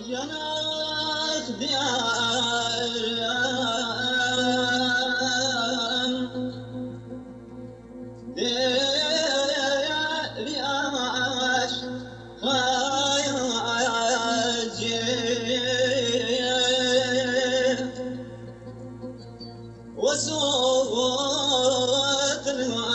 yanak diyan deri aşk hayacı وسوق الواح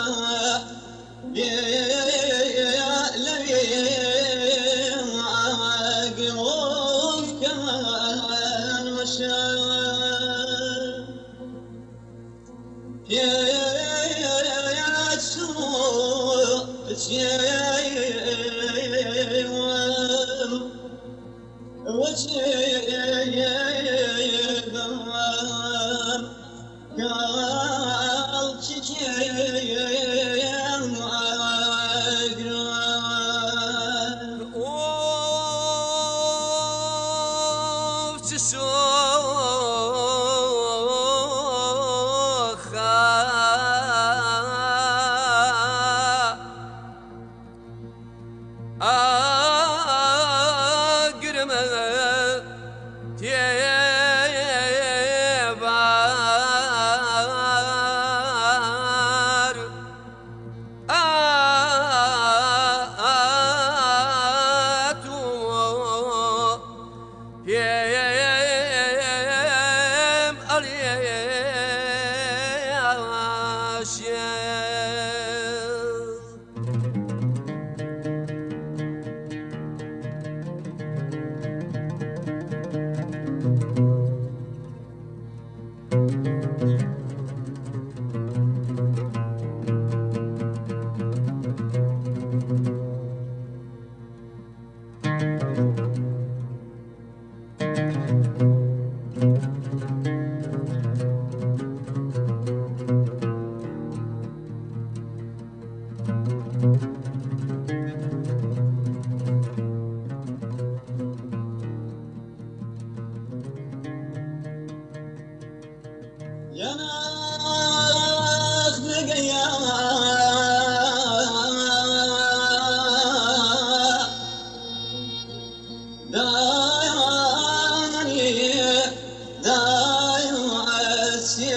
yanak diyan dayanani dayasi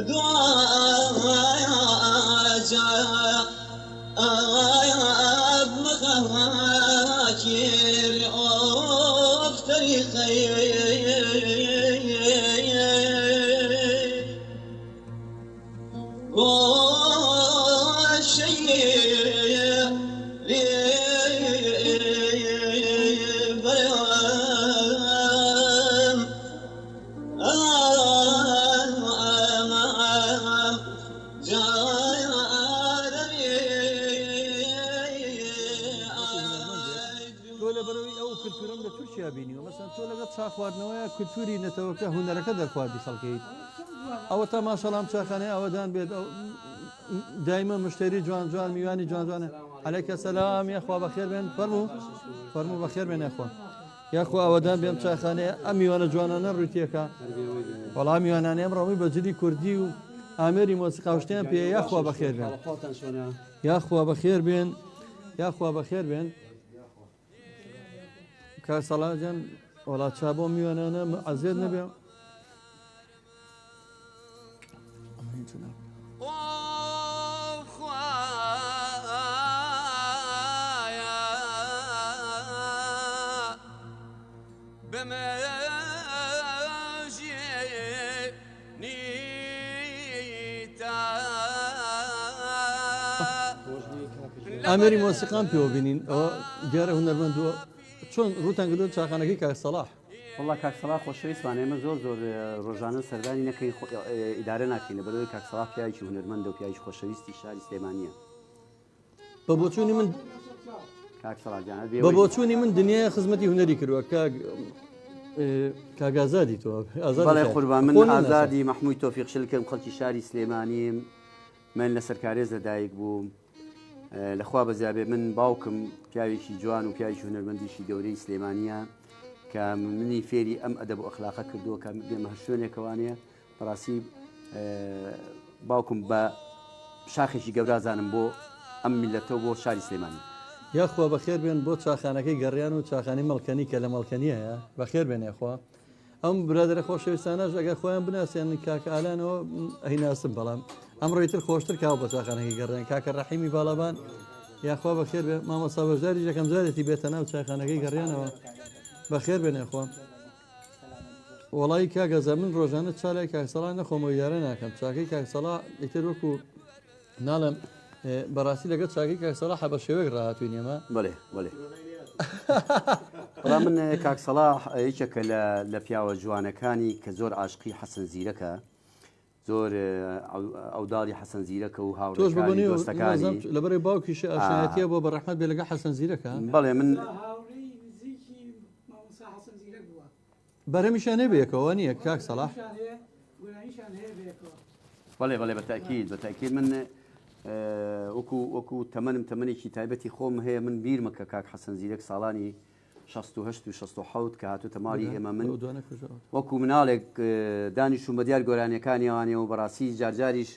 duaya ayab mkhakir of tariqi کلتورم لە تورکیا بینیوە مەسەن تۆ لەگەڵ چاخواردنەوەیە کللتوری نەتەوەکە هوەرەکە دەرخواردی خەڵکەیت ئەوە تا ماشەڵام چاخانەیە ئەوەدان بێت دایمە مشتری جوان جوان میوانی جوان جوانە عەلەیکە سەلام یاخوا بەخێر بێن فەرموو بەخێر بێن یاخوا یاخوا ئەوەدان بێم چاخانەیە ئەم میوانە جوانانە ڕووتیەکە وەڵام میوانانەیەم ڕەوی بەجلی کوردی و ئامێری مۆسیقاوشتیان پێ یاخوا بەخێر بێن یاخوا بەخێر بێن یاخوا بەخێر بێن کارسەڵاجان وڵات چابۆ میوانانە عەزێت نەبێ ئامێری مۆسیقان پێوە بینین ئەوە دیارە هونەرمەندووە چۆن ڕوتان کردو چاخانەکەی کاکسەڵاح وڵا کاکسەڵاح خۆشەویستوانە ئێمە زۆر ڕۆژانە سەردانی نەکەین ئیدارە ناکەین لەبەرەوەی کاکسەڵاح پیاوێکی هونەرمەندە و پیاوێکی خۆشەویستی شاری سلێمانیە بە بۆچوونی من کاکسەڵاح جان بە بۆچوونی من دنیای خزمەتی هونەری کردووە کاگازادی تۆ بەڵێ قوربان من ئازادی مەحموود تۆفیق شلکەم خەڵکی شاری سلێمانیم من لە سەرکارێز لەدایک بووم لەخوا بەزیابێ من باوکم پیاوێکی جوان و پیاوێکی هونەرمەندیشی گەورەی سلێمانیە کە منی فێری ئەم ئەدەب و ئەخلاقە کردووە کە بێمە شوێنێکەوانەیە بەڕاستی باوکم بە شاخێکی گەورازانم بۆ ئەم میلەتەوە بۆ شاری سلێمانی یاخوا بەخێر بێن بۆ چاخانەکەی گەڕیان و چاخانی مەڵکەنی کە لە مەڵکەنی هەیە بەخێر بێن یاخوا ئەم برادرە خۆشەویستانەش ئەگە خۆیان بناسیێن کاکە ئالانەوە هیناسم بەڵام ئەم ڕێتر خۆشتر کاو بە چاخانەکەی گەڕیان کاکە ڕەحیمی باڵەبان یاخوا بەخێر بێ مامۆستا بەشداری یەکەم جارێتی بێتە ناو چاخانەکەی گەڕیانەوە بەخێر بێن یاخوا وڵی کاگەزە من ڕۆژانە چالای کاکسەڵا نەخۆمە یارە ناکەم چاکەی کاکسەڵا ئیتر وەکو ناڵم بەڕاستی لەگەڵ چاکی کاکسەڵا حەبە شێوەیەک ڕاهاتووی نێمە بڵێ بڵێ بەڵام من کاکسەڵا هیچەکە لە پیاوە جوانەکانی کە زۆر عاشقی حەسەن زیرەکە زۆر ئەوداڵی حەسەن زیرەکە و هاوڕێکانی دۆستەکانی لەبەرەی باوکیش ئاشایەتیە بۆ بەڕەحمەت بێ لەگە حەسەن زیرەکە بەڵێ من بەرەمیشان هەبێکەوە نییە کاک سەڵاح بەڵێ بەڵێ بەتاکید من وەکو تەمەنم تەمەنێکی تایبەتی خۆم هەیە من بیرمە کە کاک حەسەن زیرەک ساڵانی 68 و 67 کە هاتووە ماڵی ئێمە من وەکو مناڵێک دانیش و بە دیار گۆرانیەکانی ئەوانێ و بەڕاستی جارجاریش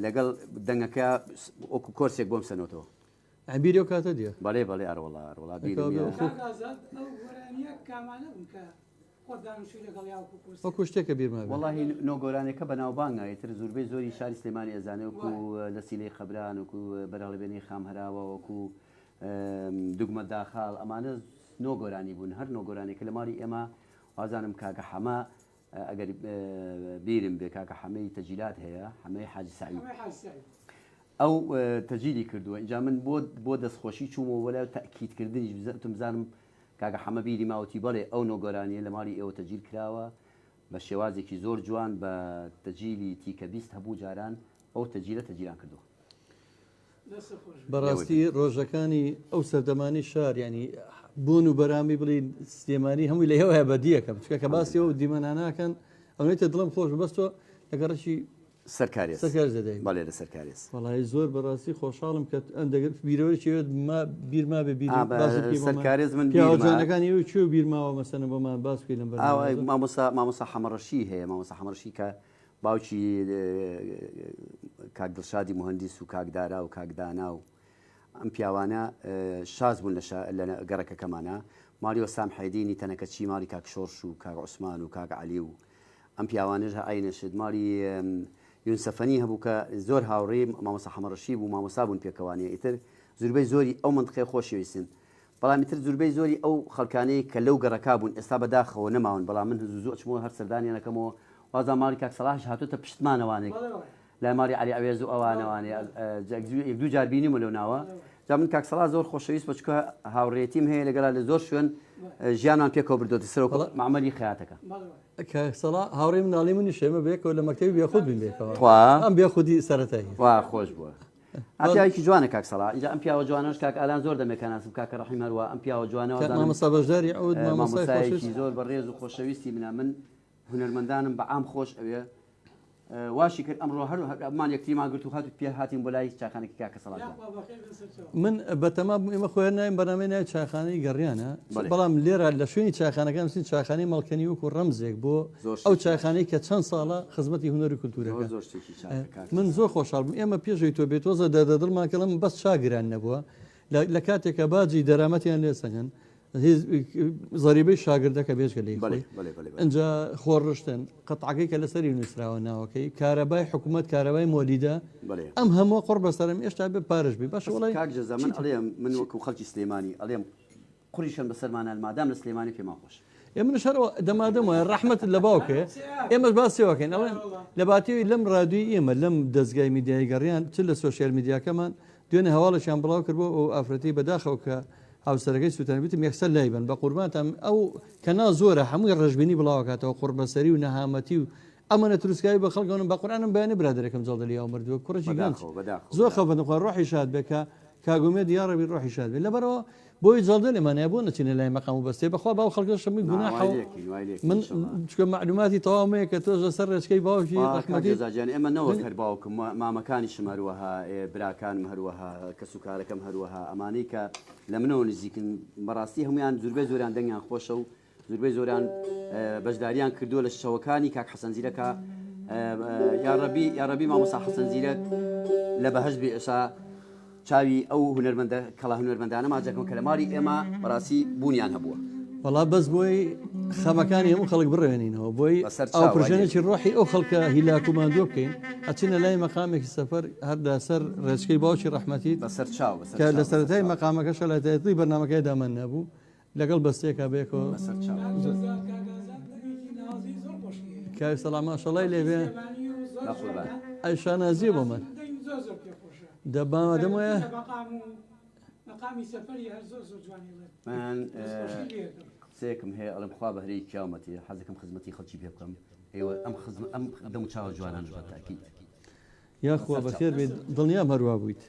لەگەڵ دەنگەکە وەکو کۆرسێک بۆم سەنەوەتەوە بیرۆ کاتە دیە بەڵێ بەڵێ ئەڕوەڵا وەکو شتێکە بیرمە وڵی نۆگۆرانەکە بەناوبانگایتر زۆربەی زۆری شاری سلێمانی ئێزانە وەکو لە سیلەی خەبران وەکو بەرهەڵبێنی خامهراوە وەکو دوگمە داخاڵ ئەمانە نۆگۆرانی بوون هەر نۆگۆرانێکە لە ماڵی ئێمە وازانم کاکە حەما ئەگەر بیرم بێ کاکە حەمەی تەجیلات هەیە حەمەی حاجی سعید ئەو تەجیلی کردووە اینجا من بۆ دەستخۆشی چوومەوە وەلا تەکیدکردنیش بزانم کاکە حەمە بیری ماوەتی بەڵێ ئەو نۆگۆرانیە لە ماڵی ئێوە تەجیل کراوە بە شێوازێکی زۆر جوان بە تەجیلی تیکە بیست هەبوو جاران ئەو تەجیلە تەجیلان کردووە بەڕاستی ڕۆژەکانی ئەو سەردەمانی شار ینی بوون و بەرامی بڵین سلێمانی هەمووی لە هێوە بەدیەکەم چکە کە باسی ئەو دیمەناناکەن ئەوێتە دڵم خۆش بەستەوە لەگەڕشی سەرکارێت سەرکار زەدەی بەڵێ لە سەرکارێت وڵی زۆر بەڕاستی خۆشحاڵم کە ئەندەگەر بیرەوەیەوێت بیرما بێ سەرکارێز من پیاوەجانەکانی ئەو چێ بیرماوە مەسەنە بۆمان باسکەی لەم مامۆسا حەمەڕەشی هەیە مامۆسا حەمەڕەشی کە باوکی کاک دڵشادی مهندس و کاکدارا و کاکدانا و ئەم پیاوانە شاز بوون لە گەڕەکەکەمانە ماڵیوە سام حەیدینی تەنەکەچی ماڵی کاک شۆڕش و کاک عوسمان و کاک عەلی و ئەم پیاوانەش ئاینەشت ماڵی یونسەفەنی هەبوو کە زۆر هاوڕێی مامۆسا حەمەڕەشی بوو مامۆسا بوون پێکەوانەیە ئیتر زوربەی زۆری ئەو منطقەی خۆشەویستن بەڵام ئیتر زوربەی زۆری ئەو خەڵکانەی کە لەو گەڕەکە بوون ئێستا بەداخەوە نەماون بەڵام من زوو چمەوە هەر سەردانیانەکەمەوە وازان ماڵی کاک سەلاحش هاتوۆتە پشتمانەوانێک لای ماڵی عەلی ئەوێز و ئەوانەوانێ یەک دوو جار بینیمە لەو ناوە جا من کاک سەلاح زۆر خۆشەویست بچکە هاوڕێتیم هەیە لەگەڵا لە زۆر شوێن ژیانمان پێکەوە بردۆتە سەرۆکە معمەلی خەیاتەکە سەڵا هاوڕێ مناڵی منی شێمە بێکەوە لە مەکتەبی بێخود بین بێکەوە ئەم بێخودی سەرەتایی وا خۆش بووە ئەپیاوێکی جوانە کاک سەڵا اینجا ئەم پیاوە جوانەش کاک ئالان زۆر دەمێکەناسم کاکە ڕەحیم هەروە ئەم پیاوە جوانەوە مامۆستا بەشداری ئەوت مامۆستایەکی زۆر بەڕێز و خۆشەویستی منە من هونەرمەندانم بە عام خۆش ئەوێ واشی کرد ئەمڕۆ هەرمان یەکتریمان گرت و هاتو پێ هاتین بۆ لای چاخانێکی کاکە سەڵات من بەتەما ئێمە خۆیان نایم بەنامەی ناوی چاخانەی گەڕیانە بەڵام لێرە لە شوێنی چاخانەکان سین چاخانەی مەڵکەنی وەکو ڕەمزێک بۆ ئەو چاخانەی کە چەند ساڵە خزمەتی هونەری کولتورەکە من زۆر خۆشحاڵ بووم ئێمە پێشەوەی تۆ بێتۆزە دەدڵمان کەڵم بەس چاگران نەبووە لە کاتێکە باجی دەرامەتیان لێ سەگەن زەریبەی شاگردەکە بێژگە لێ ئەجا خۆڕشتن قەتعەکەی کە لەسەری نووسراوە ناوەکەی کارەبای حکوومەت کارەبای مۆلیدا ئەم هەموو قڕ بەسەرم ئێشتا بێ پارش بی باش وڵی کاکجەزە من ئەڵێم من وەکو خەڵکی سلێمانی ئەڵێم قوریشم بەسەرمانە مادام لە سلێمانی پێمان خۆش ئێمە شەرەوە دەمادەم وایە ڕەحمەت لە باوکێ ئێمەش باسیەوەکەین ئەڵێن لە باتیەوەی لەم ڕادوی ئێمە لەم دەستگای میدیای گەڕیان چ لە سۆشیال میدیاکەمان دوێنێ هەواڵەشیان بڵاو کردبوو ئەو ئافرەتی بەداخەوە کە هاوسەرەکەی سووتەنبیتم یەکسەر لایبن بە قوربانتان ئەو کەنا زۆرە هەمووی ڕژبینی بڵاوکاتەوە قوربەسەری و نەهامەتی و ئەمەە تروسکایی بە خەڵکەونم بە قورآنم بەیانی برادەرەکەم جەڵدەلی ئەو مردووە کوڕێکی گەنج زۆر خەبەنخوا ڕۆحی شاد بێکە کاگومێ دیارەبی ڕۆحی شاد بێت لەبەرەوە بۆی جەڵدە لێمانەیە بۆ نەچینە لای مەقام و بەستێ بەخوا باو خەڵکە شەمی گوناحەوە من چکە معلوماتی تەوامەیە کە تۆژە سەر ڕێچکەی باوکی ڕەحمەتیزاجیان ئێمە نەوە هەر باوکم مامەکانیشم هەروەها براکانم هەروەها کە سوکارەکەم هەروەها ئەمانەی کە لە منەوە نزیکن بەڕاستی هەمویان زوربەی زۆریان دەنگیان خۆشە و زوربەی زۆریان بەشداریان کردووە لە شەوەکانی کاک حەسەن زیرەکە یاڕەبی مامۆستا حەسەن زیرەک لە بەهەشت بێ ئێسا چاوی ئەو هونەرمەندە کەڵا هونەرمەندانە ماجەکەم کە لە ماڵی ئێمە بەڕاستی بوونیان هەبووە وەڵا بەس بۆی خەمەکانی هەموو خەڵک بڕێنینەوە بۆی ئەو پرژێنێکی ڕۆحی ئەو خەڵکە هیلاک و ماندوو بکەین ئەچینە لای مەقامێکی سەفەر هەردا سەر ڕێچکەی باوکی ڕەحمەتیت بەسەر چاو کە لە سەرەتای مەقامەکە شەلاتایەتی بەرنامەکەی دامان نەبوو لەگەڵ بەستێکا بێکەوە بەسەر چاو کاوی سەڵام ماشەڵای لێبێ ناخۆبان ئەیشانازیە بۆ من دەبامەدەم وایە مقامی سەفەری هەر زۆر زۆر جوانی من قسەیەکم هەیە ئەڵم خوا بەهرەی کیامەتی حەزەکەم خزمەتی خەڵکی پێ بکەم ئێوە ئەم دەم و چاوە جوانان بە تاکید یاخوا بەخێر بێت دڵنیام هەروە بوویت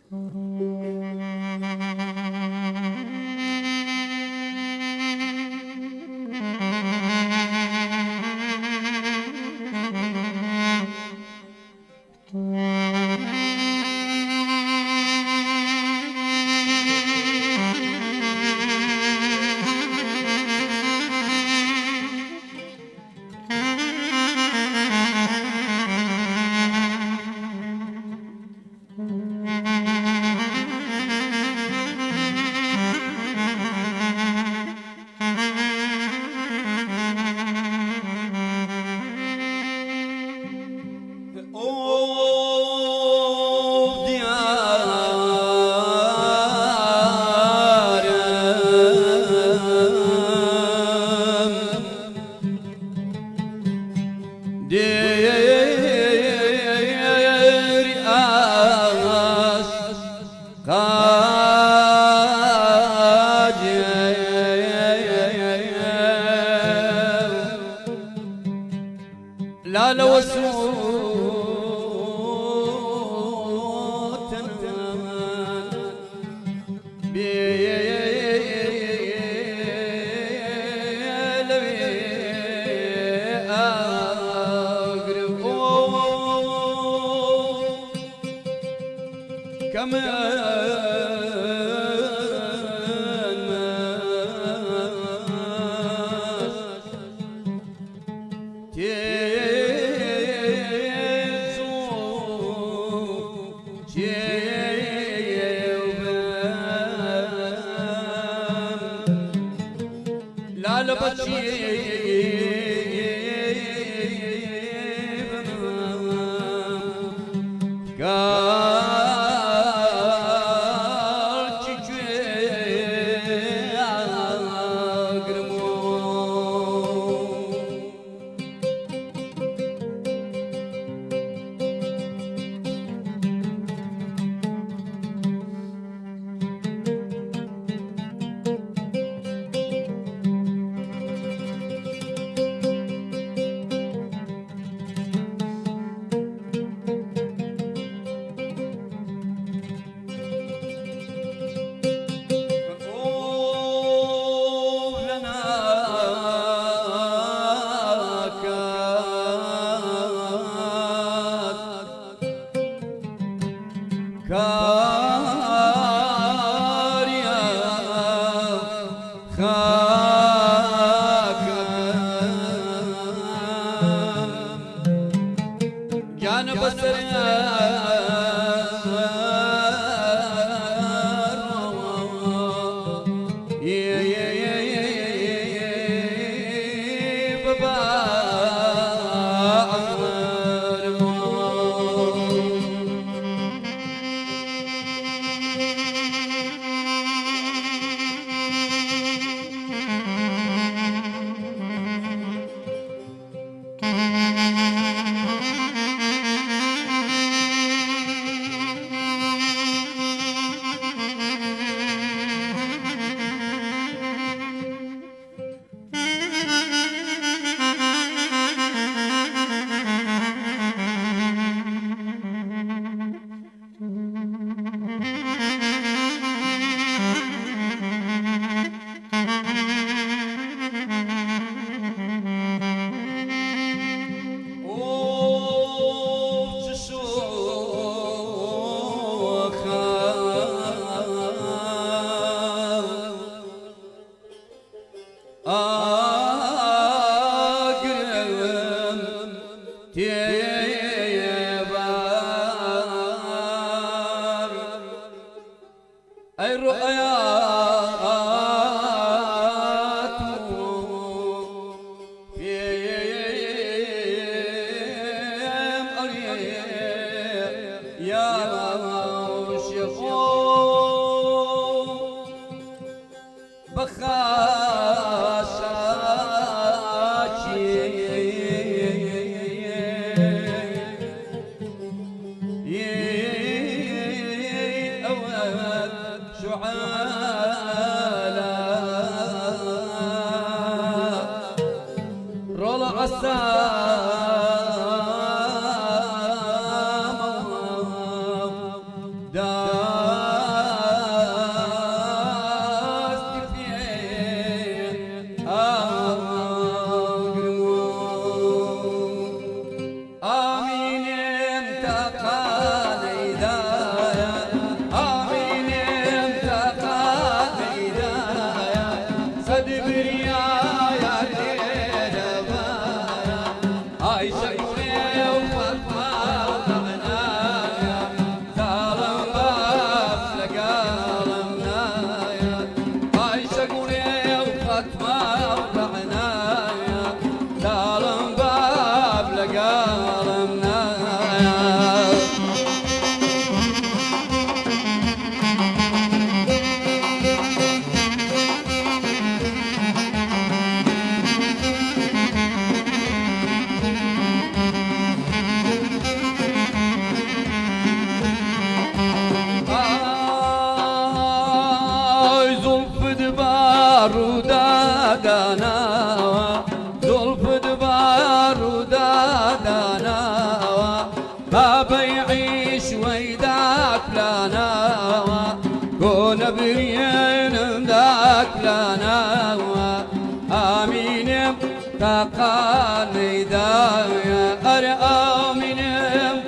تقالي دايا أرآمين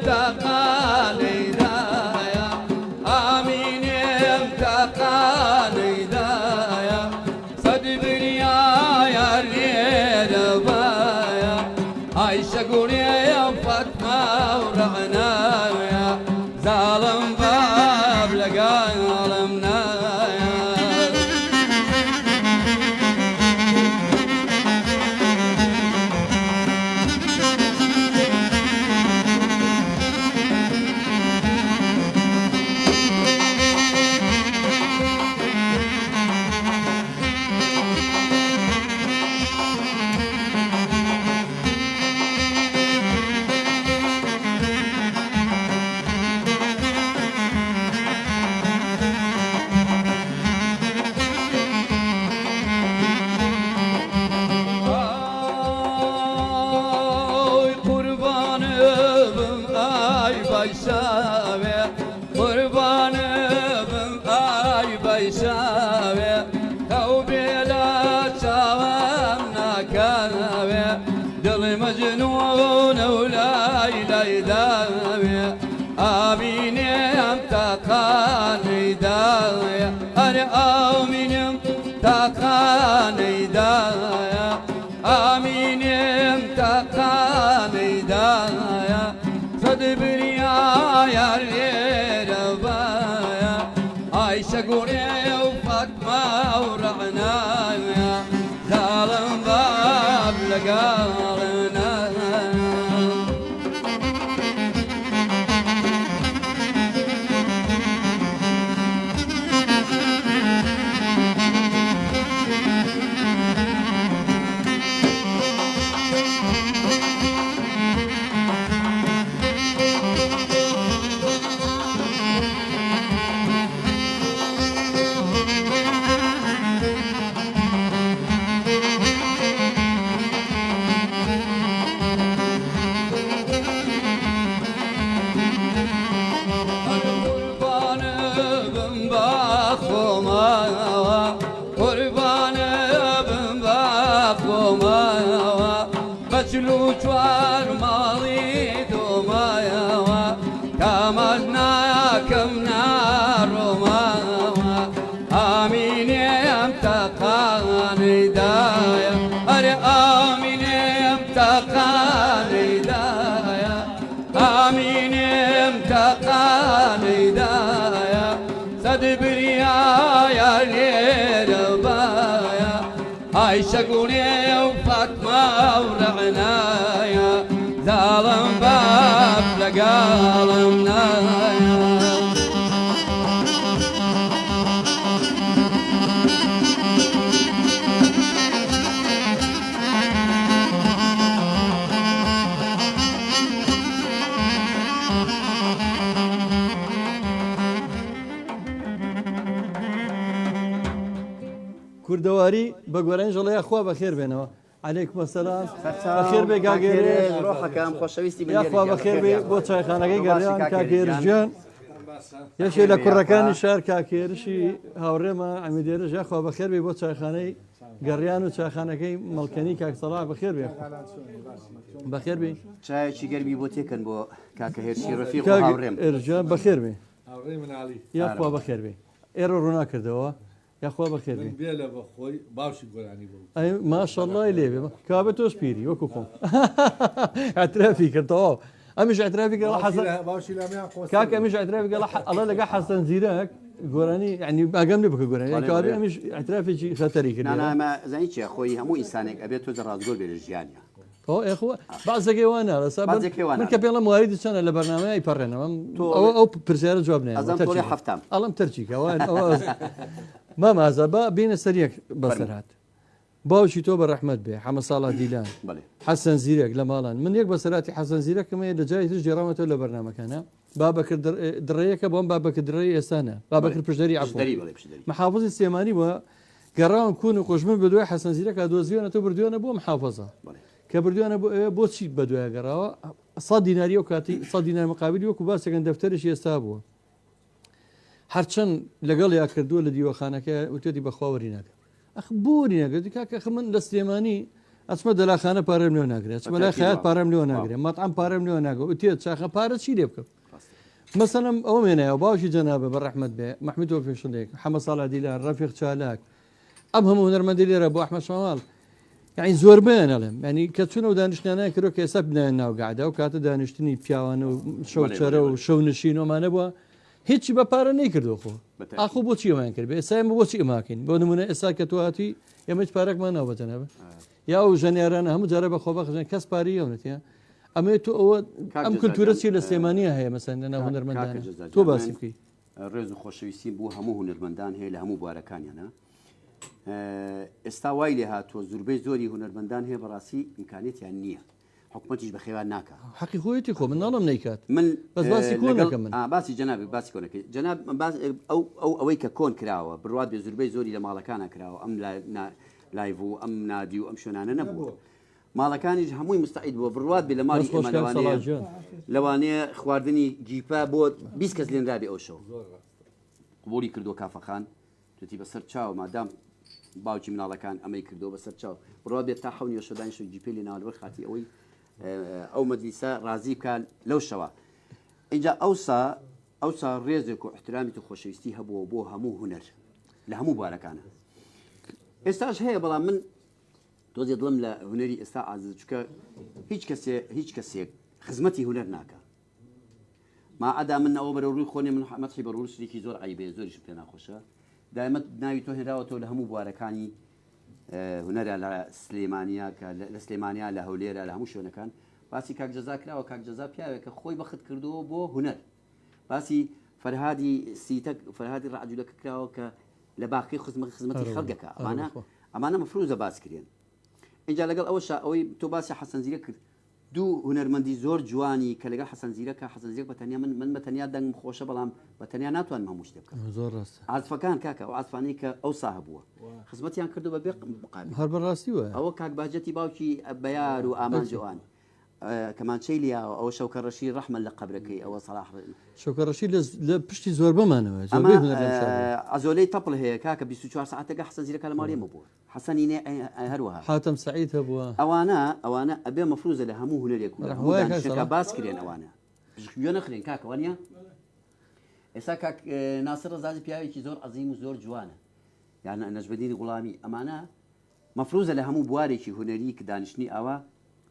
تقالي دايا آمين تقالي دايا صدبني يا ريد بايا عايشة قولي يا فاطمة ورعنايا ظالم باب لقى ظلمنايا مجنون ولا يداوي آمين امتقاني داوي أنا آمين امتقاني داوي آمين امتقاني داوي صدبني يا ريد بايا عايشة قولي وفاطمة ورعنايا ظالم باب لقالنا مجلو جوار ماضي دومايا كمالنا كم نار روما آمين امتقاني دايا أري آمين امتقاني دايا آمين امتقاني دايا صدبري يا ليل بايا عايشة قولي وفاطمة ورعنايا ظالم باب لقالمنايا وردەواری بە گۆرانیش ڵێ خوا بەخێر بێنەوە عليكم السلام بەخێر بێ کاگێرێ ڕۆحەکەم خۆشەویستی یاخوا بەخێر بێ بۆ چایخانەکەی گەڕیان کاگێرژیان یەکێ لە کوڕەکانی شار کاکێرشی هاوڕێمە ئەمیدێرش یاخوا بەخێر بێ بۆ چایخانەی گەڕیان و چایخانەکەی مەڵکەنی کاکسەڵا بەخێر بێ بەخێر بێ چایەکی گەرمی بۆ تێکەن بۆ کاکە هێرشی ڕەفیق و هاوڕێم ئێرجان بەخێر بێ یاخوا بەخێر بێ ئێرە ڕووناکردەوە یاخوا بەخێر بێ بێ لە بەخۆی باشی گۆرانی بوو ئەی ماشەڵڵای لێبێ کابە تۆش پیری وەکو خۆم ئەترافی کردەوە ئەمیش ئەترافی گەڵ حەسەن باشی لامیان خۆ کاک ئەمیش ئەترافی گەڵ ئەڵە لەگە حەسەن زیرەک گۆرانی ینی ئاگەم لێ بکە گۆرانی کابێ ئەمیش ئەترافێکی خەتەری کرد نانامە زانی چێ خۆی هەموو ئینسانێک ئەبێت تۆ ڕازگۆر بێ لە ژیانیا ئەخوا بازەکەی وانە لەسا بازێکی وانە. من کە پێڵە مواریدی چەنە لە بەرنامەی پەڕێنەوە ئەو پرسیارە جواب ئەزان تۆڵی هەفتام ئەڵم تەرچیکە مامازە بە بینە سەریەک بەسەرات باوکی تۆ بە ڕەحمەت بێ حەمە ساڵات دیلان بڵێ حەسەن زیرێک لە ماڵان من یەک بەسەراتی حەسەن زیرەکەمە لە جای تر جێڕامەتەوە لە بەرنامەکانە بابەکرد دڕەیەکە بۆم بابەکە دڕێی ئێستانە بابەکر پشدەری پشدەری بڵێ پشدەری محافظی سێمانی وە گەڕاون کوون و قۆژمن بە دوای حەسەن زیرەکە دۆزیۆنە تۆ بردوێنە بۆ محافظە بڵێ کە بردوێنە بۆچی بە دوای گەڕاوە 100 دیناری و کاتی 100 دینار مقابلی وەکو باسێکن دەفتەرشی ئێستا بووە هەرچەند لەگەڵ یا کردووە لە دیوەخانەکە وتێتی بەخواوەری ناکە بۆری نەگەردی کاکە من لە سلێمانی ئەچمە دەلاخانە پارەم لێ ناگرێت چمە لای خەیات پارەم لێ ناگرێت مەتعام پارەم لێ ناگە وتێت چاخە پارە چی لێ بکەم مەسەلەم ئەو مێنایەوە باوکی جەنابە بە ڕەحمەت بێ محمود تۆفیقشڵێک حەمە ساڵا دیلان ڕەفیق چالاک ئەم هەموو هونەرمەندی لێرە بۆ ئەحمەد شەماڵ یعنی زۆر بیان ئەڵێم ینی کە چونە و دانیشتانای کردۆ کە ئێستا بنایەن ناوگەعدا و کاتە دانیشتنی پیاوانە و شەوچەرە و شەو نشینۆمانە بووە هیچی بە پارە نەیکردو خۆ ئاخۆ بۆچی ئەوان کرد بێ ئێستا بۆچی ئەماکەین بۆ نمونە ئێستا کە تۆهاتی ئێمەش پارێکمان ناوبەتەنەبە یا و ژەنیارانە هەموو جارە بە خۆبە خژن کەس پاری ئەوەتە ئەمێ تۆ ئەوە ئەم کولتورەچی لە سلێمانیە هەیە مەسەن لە ناو هونەرمەندان تۆ باسی بکەی ڕێز و خۆشەویستی بوو هەموو هونەرمەندان هەیە لە هەموو بوارەکانیانە ئێستا وای لێ هاتووە زوربەی زۆری هونەرمەندان هەیە بەڕاستی ئیمکانێتیان نییە حکومەتیش بە خێوان ناکە حەقی خۆیەتی خۆ من ناڵم نەیکات من بەس باسی کۆنەکە من باسی جەنابی باسی کۆنەکەی جەناب ئەوەی کە کۆن کراوە بڕات بێ زوربەی زۆری لە ماڵەکانە کراوە ئەم لایڤ و ئەم نادی و ئەم شوێنانە نەبووە ماڵەکانیش هەمووی مستعید بووە بڕات بێ لە ماڵی لەوانەیە خواردنی جیپا بۆ 20 کەس لێنرابێ ئەو شەو قبولی کردو کافەخان توتی بەسەر چاو مادام باوکی مناڵەکان ئەمەی کردو بەسەر چاو بڕات بێت تا حەونی شەدانی شو جیپی لێ ناوەڕ خاتی ئەوەی ئەو مەجلیسە ڕازی بکات لەو شەوە اینجا ئەوسا ڕێزێک و احترامی و خۆشەویستی هەبووە بۆ هەموو هونەر لە هەموو بوارەکانە ئێستاش هەیە بەڵام من تۆزێ دڵم لە هونەری ئێستا ئازز چکە هیچ کەسێک خزمەتی هونەر ناکە ما ئەدا من ئەوە بەرە ڕووی خۆنی من مەتحی بە ڕوو شتێکی زۆر عیبێ زۆریش پێ ناخۆشە دایمەت ناوی تۆ هێنراوەتەوە لە هەموو بوارەکانی هونەرە لە سلێمانیا کە لە سلێمانیا لە هەولێرە لە هەموو شوێنەکان باسی کاک جەزا کراوە کاک جەزا پیاوێکە خۆی بەخت کردووە بۆ هونەر باسی فەرهادی سیتەک فەرهادی ڕعجولەکە کراوە کە لە باقی خزمەتی خەڵکەکە ئەمانە مەفروزە باسکرێن اینجا لەگەڵ ئەوەش ئەوەی تۆ باسی حەسەن زیرە کرد دوو هونەرمەندی زۆر جوانی کە لەگەڵ حەسەن زیرەکە حەسەن زیرەک بەتەنیا من بەتەنیا دەنگم خۆشە بەڵام بەتەنیا ناتوانم هەموو شتێ بکەم زۆر ڕاست عاتفەکان کاکە ئەو عاتفانەی کە ئەو ساهە بووە خزمەتیان کردو بە بێ مقابل هەر بەڕاستی وە ئەوە کاک باجەتی باوکی بەیار و ئامانجوان کەمانچەی لیا ئەوە شەوکە ڕەشی ڕەحمە لە قەبرەکەی ئەوە سەلاح شەوکە ڕەشی لە پشتی زۆر بمانەوە ئەزۆلەی تەپڵ هەیە کاکە 24 ساعتەکە حەسەن زیرەکە لە ماڵێمە بووە حەسەنی هەروەها حاتەم سەعید هەبووە ئەوانە ئەبێ مەفروزە لە هەموو هونەرێک شەکە باس کرێن ئەوانە گوێ نەخرێن کاکەوانە ئێستا کاک ناسر ڕەزازی پیاوێکی زۆر عەزیم و زۆر جوانە یان نەجمەدین غوڵامی ئەمانە مەفروزە لە هەموو بوارێکی هونەری کە دانیشتنی ئەوە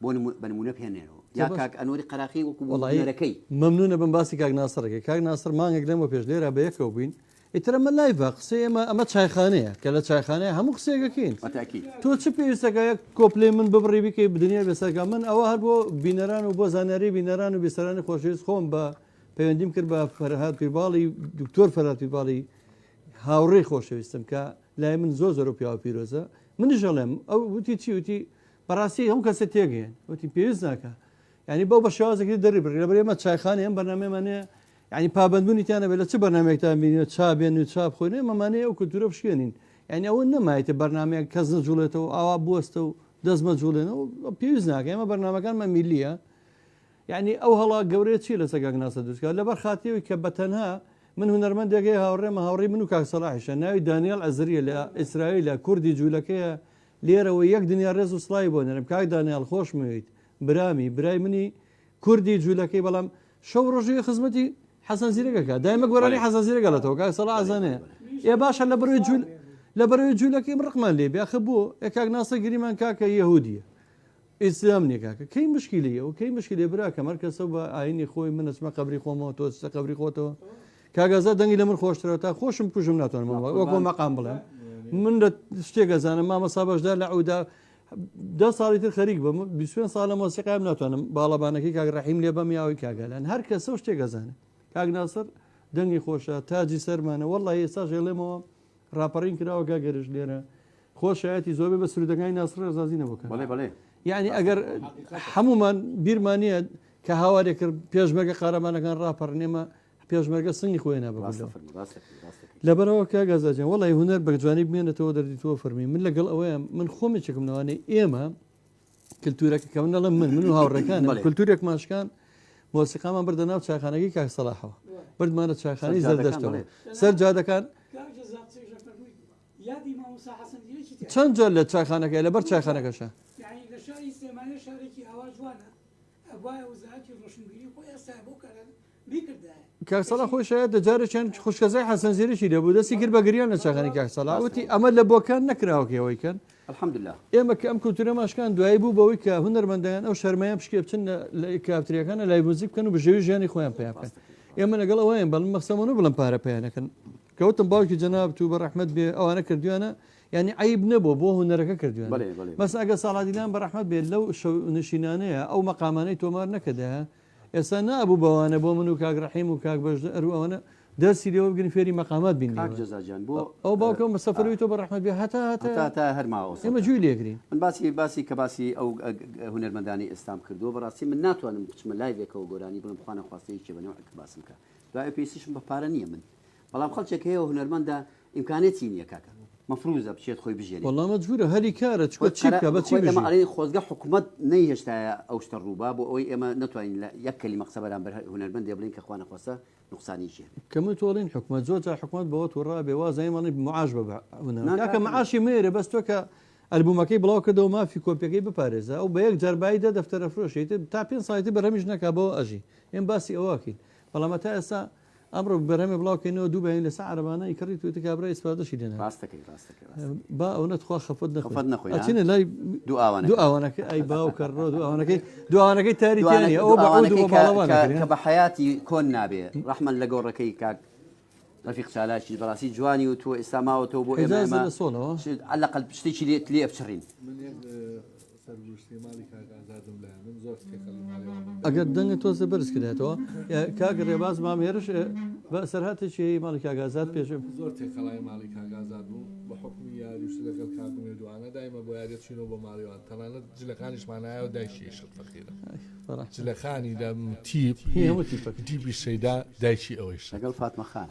بۆ بەنمونە پێێنێنەوە یا کاک ئەنوەری قەراقی وەکو وڵایەکەی مەمنونە بم باسی کاک ناسڕەکە کاک ناسر مانگێک لەمە پێش لێرە بە یەکەوە بووین ئیترە مە لایڤە قسەی ئەمە چایخانەیە کە لە چایخانەیە هەموو قسێگەکەین تۆ چ پێویستەکە کۆپلێ من ببڕی بکەی بدنیا بێسەکە من ئەوە هەر بۆ بینەران و بۆ زانیاری بینەران و بیسەرانی خۆشەویست خۆم بە پەیوەندیم کرد بە فەرهاد پیرباڵی دکتۆر فەرهاد پیرباڵی هاوڕێی خۆشەویستم کە لای من زۆر و پیاوە پیرۆزە منیش ئەڵێم ئەو وتی چی وتی بەڕاستی هەموو کەسە تێگەیەن وتی پێویست ناکە ینی بەو بە شێوازێکی دەری بڕی لەبەر ئێمە چایخانە ئەم بەرنامەمانەیە ینی پابندبوونیتیانە بێت لە چ بەرنامێکتان بینێت چابێن و چاپ خۆینێ مەمانەیە ئەو کولتورە بشکێنین یعنی ئەوە نەمایێتە بەرنمەیە کەس نەجوڵێتەوە ئاوا بوەستە و دەستمە جوڵێنەوە پێویست ناکە ئێمە بەرنمەکانمە میلیە یعنی ئەو هەڵا گەورەیە چی لە سەگەناسە دوستکە لەبەر خاتیەوەی کە بەتەنها من هونەرمەندێکی هاوڕێمە هاوڕێی من و کاک سەلاحیشە ناوی دانیێل ئەزریە لە ئیسرائیل لە کوردی جوولەکەیە لێرەوە یەک دنیا ڕێز و سڵای بۆ نەرم کاک دانیال خۆشمەویت برامی برای منی کوردی جوولەکەی بەڵام شەو ڕۆژی خزمەتی حەسەن زیرەکەکە دایمە گۆرانی حەسەن زیرەگەڵێتەوە کاک سەلاح ئەزانێ ئێ باشە لە بەرەوەی جوولەکەی ڕقمان لێ بیاخە بۆ کاک ناسە گریمان کاکە یەهودیە ئیسلام نیکاکە کەی مشکلیە و کەی مشکلی براکە مەرکەسە بە ئاینی خۆی من ئەسمە قبری خۆمەوە تۆ قبری خۆتەوە کاگازە دەنگی لە من خۆشترەوە تا خۆشم کوژم ناتوانم وەکۆ مەقام بڵێم من لە شتێکەزانم مامەسا بەشدا لە عودا 10 ساڵی تر خەریک بم 20 ساڵە مۆسیقایم ناتوانم باڵەبانەکەی کاک ڕەحیم لێ بەم یاوی کاگەلان هەر کەسە شتێکەزانە کاک ناسر دەنگی خۆشە تاجی سەرمانە وەڵی ئێستا ژێڵێمەوە ڕاپەڕین کراوە کاگەرش لێرە خۆشایەتی زۆربێ بە سرودەکانی ناسر ڕێزازی نەبووکە یعنی ئەگەر هەمومان بیرمانە کە هاوارێک کرد پێشمەرگە قارەمانەکان ڕاپەڕنێمە پێشمەرگە سنگی خۆی نابە لەبەرەوە کاگازاجان وڵی هوەر بەجوانی بمێنێتەوە دەردیتەوە فەرمی من لەگەڵ ئەوەیە من خۆمێکێکمنەوەی ئێمە کللتورەکە کە منەڵم من و هاوڕەکان کللتورێک ماشکان مۆسیقامان بردە ناو چاخانەکەی کاک سەلاحەوە بردمانە چاخانەی زەردەشتەوە سەر جادەکان چەند جار لە چاخانەکە لەبەر چاخانەکەشە کاکسەڵا خۆی شاید دەجارێکیان خوشکەزای حەسەن زیرەکی دەبوو دەستی کرد بە گریان لە چاخانی کاکسەڵا وتی ئەمە لە بۆکان نەکراوەکەوەیکەن الحەمدلله ئێمە کە ئەم کولتورە ماشکان دوایی بوو بەوەی کە هونەرمەندەکان ئەو شەرمایان پشکێ بچن لە کاپتریەکانە لای موزیک بکەن و بژێوی ژیانی خۆیان پێیان بکەن ئێمە لەگەڵ ئەوەیان بەڵم مەخسەمەوە بڵم پارە پێیانەکەن کەوتم باوکی جەناب تو بە ڕەحمەت بێ ئەوانە کردویانە یعنی عیب نەبوو بۆ هونەرەکە کردویان بەس ئەگە ساڵاتیان بە ڕەحمەت بێت لەو نشینانەیە ئەو مەقامانەی تۆمار نەکەدەها ئێستا نابوو بەوانە بۆ من و کاک ڕەحیم و کاک بەش ئەرو ئەوانە دەرسی لێەوە بگرن فێری مەقامات بین ئەو باوکەم بە سەفەرەوەی تۆ بە ڕەحمەت بێ هەتا هەرماوە ئێمە جووی لێگرین من باسی کە باسی ئەو هونەرمەندانی ئێستام کردووە بەڕاستی من ناتوانم بچمە لایڤێکەوە گۆرانی بڵم بخوانە خواستەیەکی بەنەوە باسم کە دوای پێویستیشم بە پارە نییە من بەڵام خەڵکێک هەیە هونەرمەندە ئیمکانێتی نییە کاکە مەفروزە بچێت خۆی بژێنێت وەڵامە جوورە هەری کارە چی بکە بە چی ئەمەڵی خۆزگە حکوومەت نەیهێشتایە ئەو شتە ڕووبا بۆ ئەوەی ئێمە ناتوانین لە یەک کەلی مەقسە بەرامبەر هونەرمەند دێبڵین کە خوانە خۆسە نقصانیشی کەمە تۆڵین حکومت زۆر جا حکومت بەوە تووڕا بێوا زایمانڵی معاش بەکە معاشی مێرە بەس تۆ کە ئەلبومەکەی بڵاو کردەوە مافی کۆپیەکەی بپارێزە ئەو بە یەک جەرباییدا دەفتەرە فرۆشیت تا 5 ساڵی بەرەمیش نەکا بەوە ئەژی ئێم باسی ئەوواکەین بەڵامە تا ئێستا ئەمڕۆ بەرەمێ بڵاوکەینەوە دوو بەین لەسەر عەرەبانەی کڕی توێتی کابرا ئیسپادەشی دێنە با ئەو نەتخوا خەفەت نەخۆی ئەچینە لای دوو ئاوانەکە ئەی باو کەڕۆ دووانەکەی تاریتیانی ئەو کە بە حیاتی کۆن نابێ ڕەحمەن لە گۆڕەکەی کاک ڕەفیق چالاشی بەڕاستی جوانی و تۆ ئێستا ماوەتەوە بۆ ئێمە عەلەقەل پشتێکی لێ ئەفچڕین ئەگەر دەنگە تۆزە بەرز کردێتەوە کاک ڕێباز مامێرش بە سەرهاتێکی ماڵی کاگازات پێش زۆر تێکەڵای ماڵی کاگازات بوو بە حکمی یاریش لەگەڵ کاکمێ دوانە دایمە بۆ یاریت چینەوە بۆ ماڵیوان تەنانەت جلەکانیشمانایە و دایکی شت فەقیرە جلەکانی دەم تیپی شەیدا دایکی ئەوەیش لەگەڵ فاتمەخان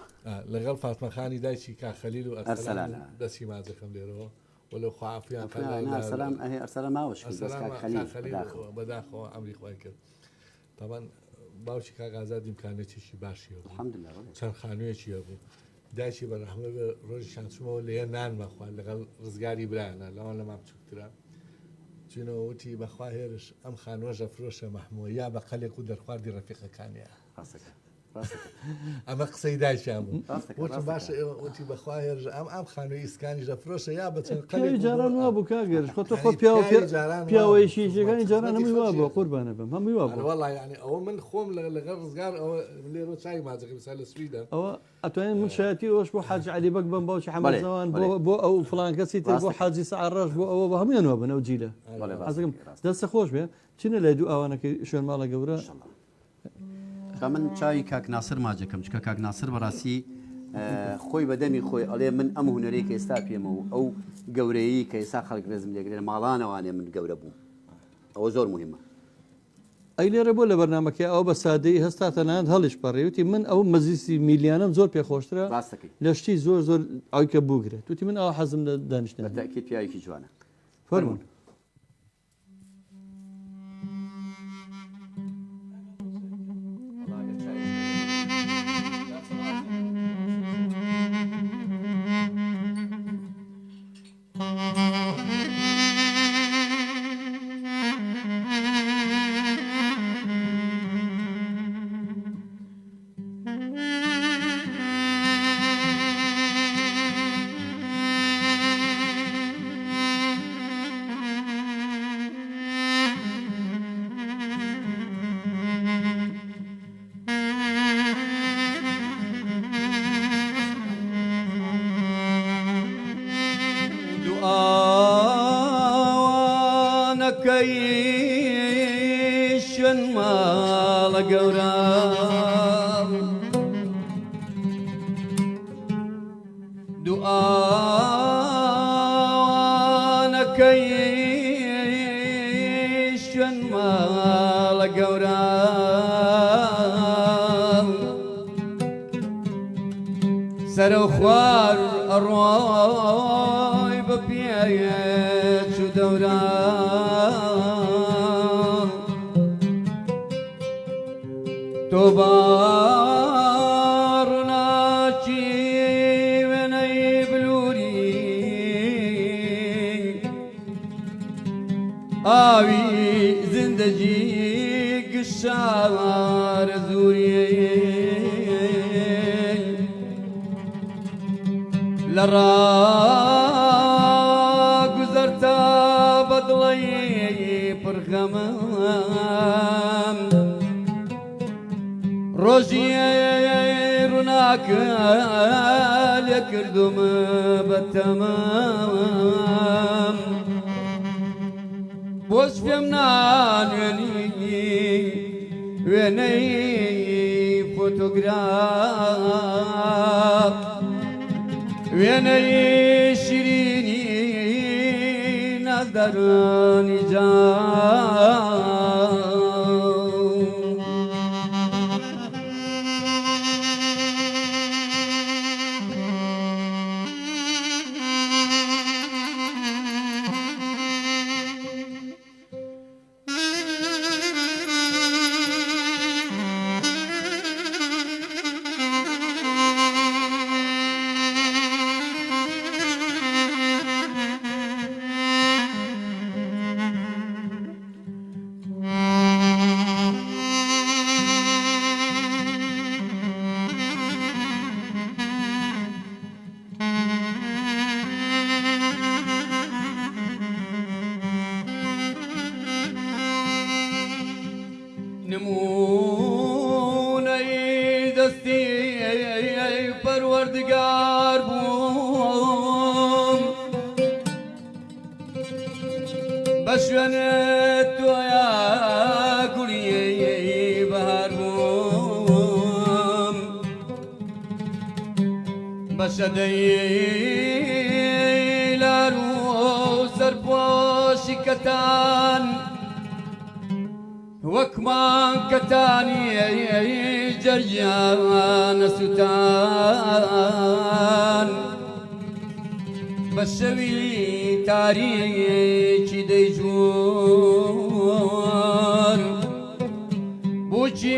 لەگەڵ فاتمەخانی دایکی کاخەلیل و ئەرسەلان دەستی مازەکەم لێرەوە ولو خافيان سلام هي ارسل ماوش خليل بداخل امري خويا كده طبعا باوشي كاغازات امكانياتي باشي الحمد لله كان خانويتي ابو داشي بالرحمه روج شانسمو اللي نان ما خو لقال رزقاري برانا لا ولا ما بتشكرا شنو وتي بخوا هيرش ام خانوجه فروشه محمود يا بقلي قدر خواردي رفيقه كان يا راسك ئەمە قسەی دایشیان بوو باش وتی بەخواهێر ئەم خانووی ئیسکانی ژەفرۆشە یا بەچەند جاران وا بوو کاگەرش خۆ خۆ پیاوەی شیشەکانی جاران هەمووی وا بووە قوربانە بم هەمووی وا بوو وەڵی ینی ئەوە من خۆم لەگەڵ ڕزگار ئەوە لێرە چای مازەکە مثال لە سویدە ئەوە ئەتوانین من شایەتی ئەوش بۆ حاج عەلی بەک بم باوکی حەمەدزەوان بۆ ئەو فڵان کەسی تر بۆ حاجی سەعڕەش بۆ ئەوە بە هەمویان وا بن ئەو جیلە حەزەکەم دەستە خۆش بێ چینە لای دوو ئەوانەکەی شوێن ماڵە گەورە من چاوی کاک ناسر ماجەکەم چکە کاک ناسر بەڕاستی خۆی بەدەمی خۆی ئەڵێ من ئەم هونەرەی کە ئێستا پێمە و ئەو گەورەیی کە ئێستا خەڵک ڕێزم لێگرێن ماڵانەوانێ من گەورە بووم ئەوە زۆر مهمە ئەی لێرە بۆ لە بەرنامەکە ئەو بە سادەی هەستا تەنانەت هەڵیش پەڕێوتی من ئەو مەزیسی میلیانم زۆر پێخۆشترە ڕاستەکەی لە شتی زۆر زۆر ئەوکە بووگرێت توتی من ئەو حەزم لە دانیشتن بەتاکید پیاوێکی جوانە فەرمونون. دوعانەکەیشن ماڵە گەورە دوعانەکەیشن ماڵە گەورە سەرە و خوار ئەڕۆی بە پێیەک و دەورە تۆ باڕناچی وێنەی بلووری ئاوی زندەجی گشار زووری لە ڕاگوزەر تا بەدڵی پڕخەمەم ڕۆژی ڕووناکە لێ کردومە بەتەمام بۆش پێم نانوێنی وێنەی فۆتۆگراف وێنەی شیرینی نازدارانی جان نمونەی دەستی پەروەردگار بووم بە شوێنێت تۆیە گوڵی بەهار بووم بە شەدەی لار و سەرپۆشی کەتان وەکمان کەتانی جەریانە سووتان بە شەوی تاریکی دەیجوون بۆچی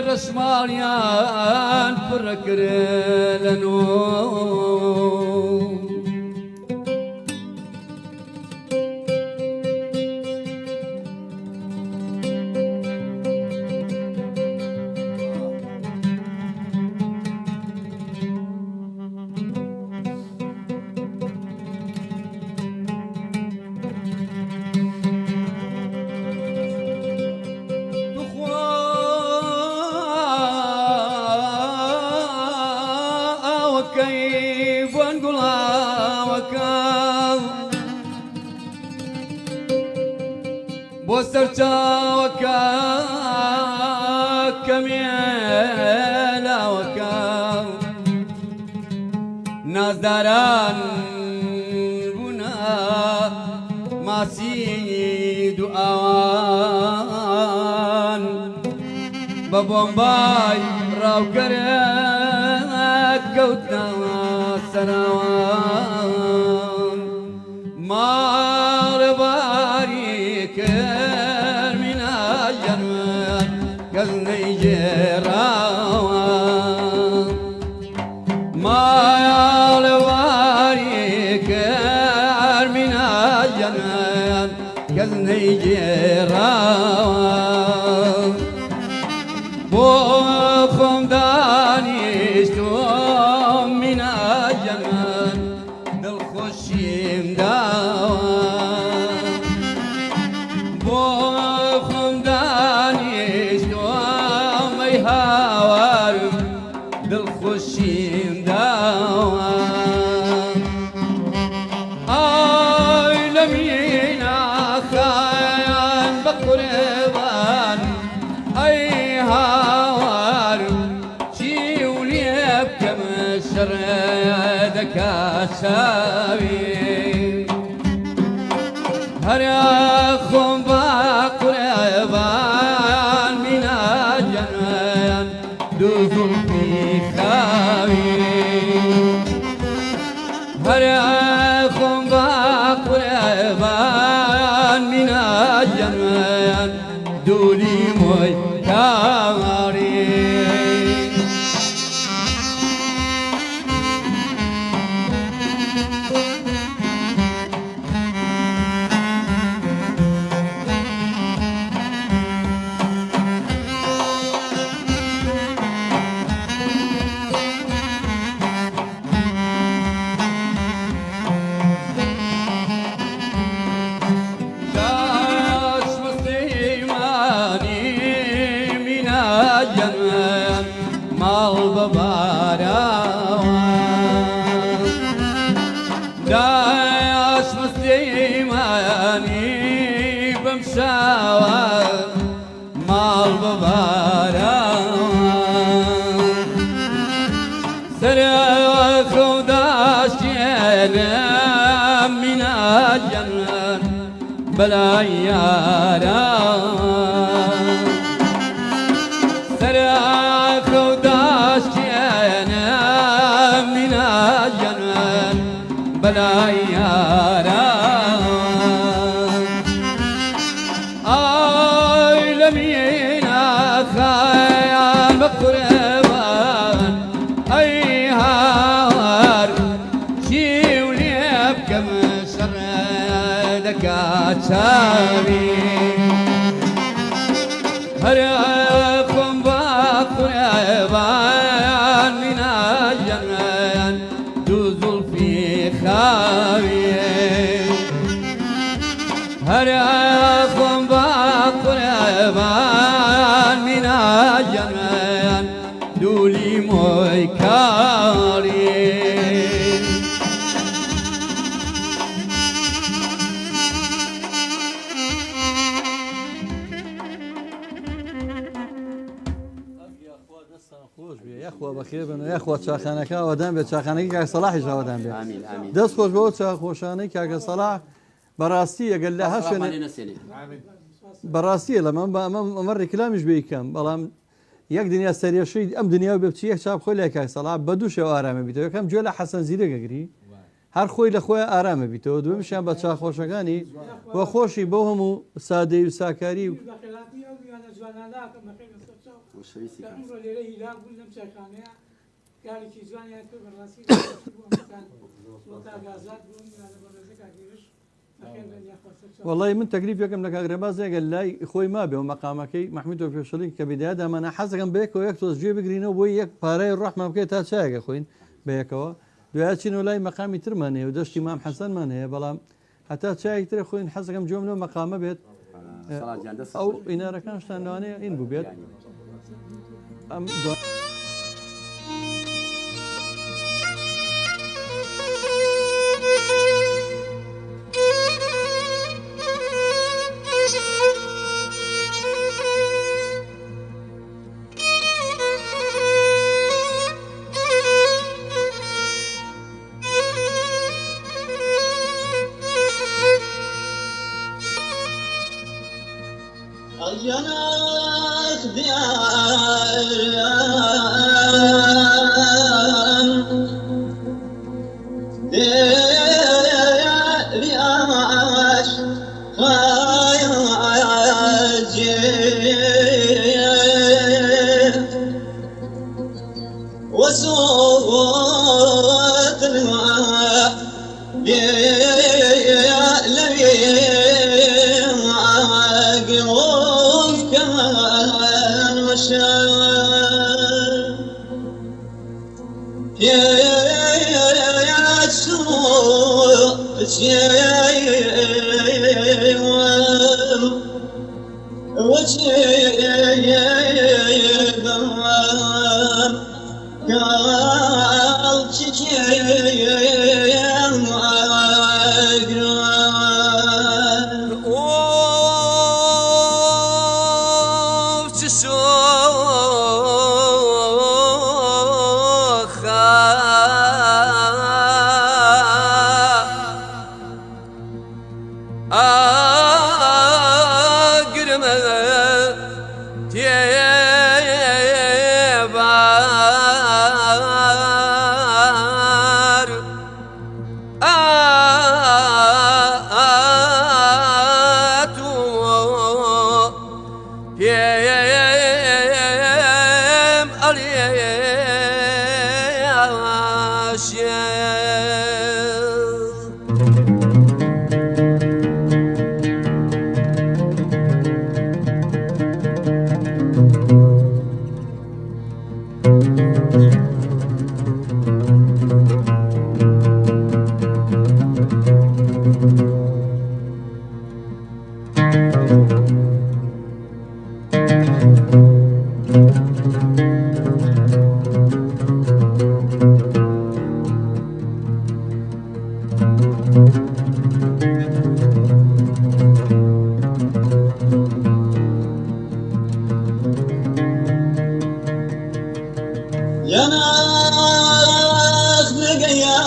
ڕسماڵیان پڕەکرد لە نۆ بۆ سەرچاوەکە کەمێلاوەکە نازداران بوونە ماسی دوعاوە بۆمبای ڕاوکەرە کەوتنەوە سەراوان ماڵەباری کەرمینا جەنوێن کەس نەیگێڕاوە ماڵەباری کەرمینا جەنوێن کەس نەیگێڕاوە بۆ خۆم دانیشتوم مینا جەنوێن دڵخۆشیم داوە بۆ خۆم دانیشتوم ئەی هاوارم دڵخۆشیم داوە ئای لە میناخایان بە قوربان ئەی هاوارم چی و لێ بکەم شەڕ دەکات چاوی هەرە خۆم بە قوربان مینا جەنوێن دوو زوڵفی خاوی هەرە خۆم بە قوربان مینا جەنوێن دوولی مۆی کاڕی ماڵ بەباراوە داش مستەیمانی بەم شاوە ماڵ بەباراوە سەرخە و داشتێنم مینا جەنوێن بەلای یاراوە سەرخە و داشتێنم مینا جەنوێن بەلای یاراوە ئای لە میناخایان بە قوربان ئەی هاوار چی و لێ بکەم شەڕ دەکات چاوی هەرە خۆم بە قوربان مینا جەنوێن دوو زوڵفی خاوی هەرە خۆم بە قوربان مینا جەنوێن دوولی مۆی کاڵی یاخوا بەخێر بن و یاخوا چاخانەکە ئەوەدان بێت چاخانەکەی کاک سەلاحیش ئەوەدان بێت ئامین ئامین دەست خۆش بەوە چاخۆشانەی کاکە سەلاح بەڕاستی ئەگەر لە هەر شوێنێ بەڕاستیە لەمە ئەمە ڕێکلامیش بێ بکەم بەڵام یەک دنیا سەرێشەی ئەم دنیا بێ بچی یەک چاپ خۆی لای کاک سەلاح بە دوو شێوە ئارامە بیتەوە یەکەم گوێ لە حەسەن زیرەکەگری هەر خۆی لە خۆی ئارامە بیتەوە دووەمیشیان بە چاخۆشەکانی بە خۆشی بۆ هەموو سادەی و ساکاری و ئەمڕۆ لێرە هیلاک بوون لەم چایخانەیە کارێکی جوانیان کرد بەڕاستی ئازاد بوون بەڕێزە کاگیرش وڵی من تەکلیف یەکەم لە کاگرێبازێگە لای خۆی ما بێ و مەقامەکەی مححمود و پێشڵی کە بیدایا دامانە حەزەکەم بەیەکەوە یەک تۆز گوێ بگرینەوە بۆی یەک پارەی ڕەحمە بکەیت تا چایەکە خۆین بەیەکەوە دوای چین و لای مەقامی ترمان هەیە و دەشتی مام حەسەنمان هەیە بەڵام هەتا چایەک ترە خۆین حەزەکەم جۆم لەوە مەقامە بێت ئەو ئینارەکان شتان لەوانەیە ئین بوو بێت ئەم الجناح ديار وصوت الماء قلوب كمان وشان يا سوء يا ناس نقيا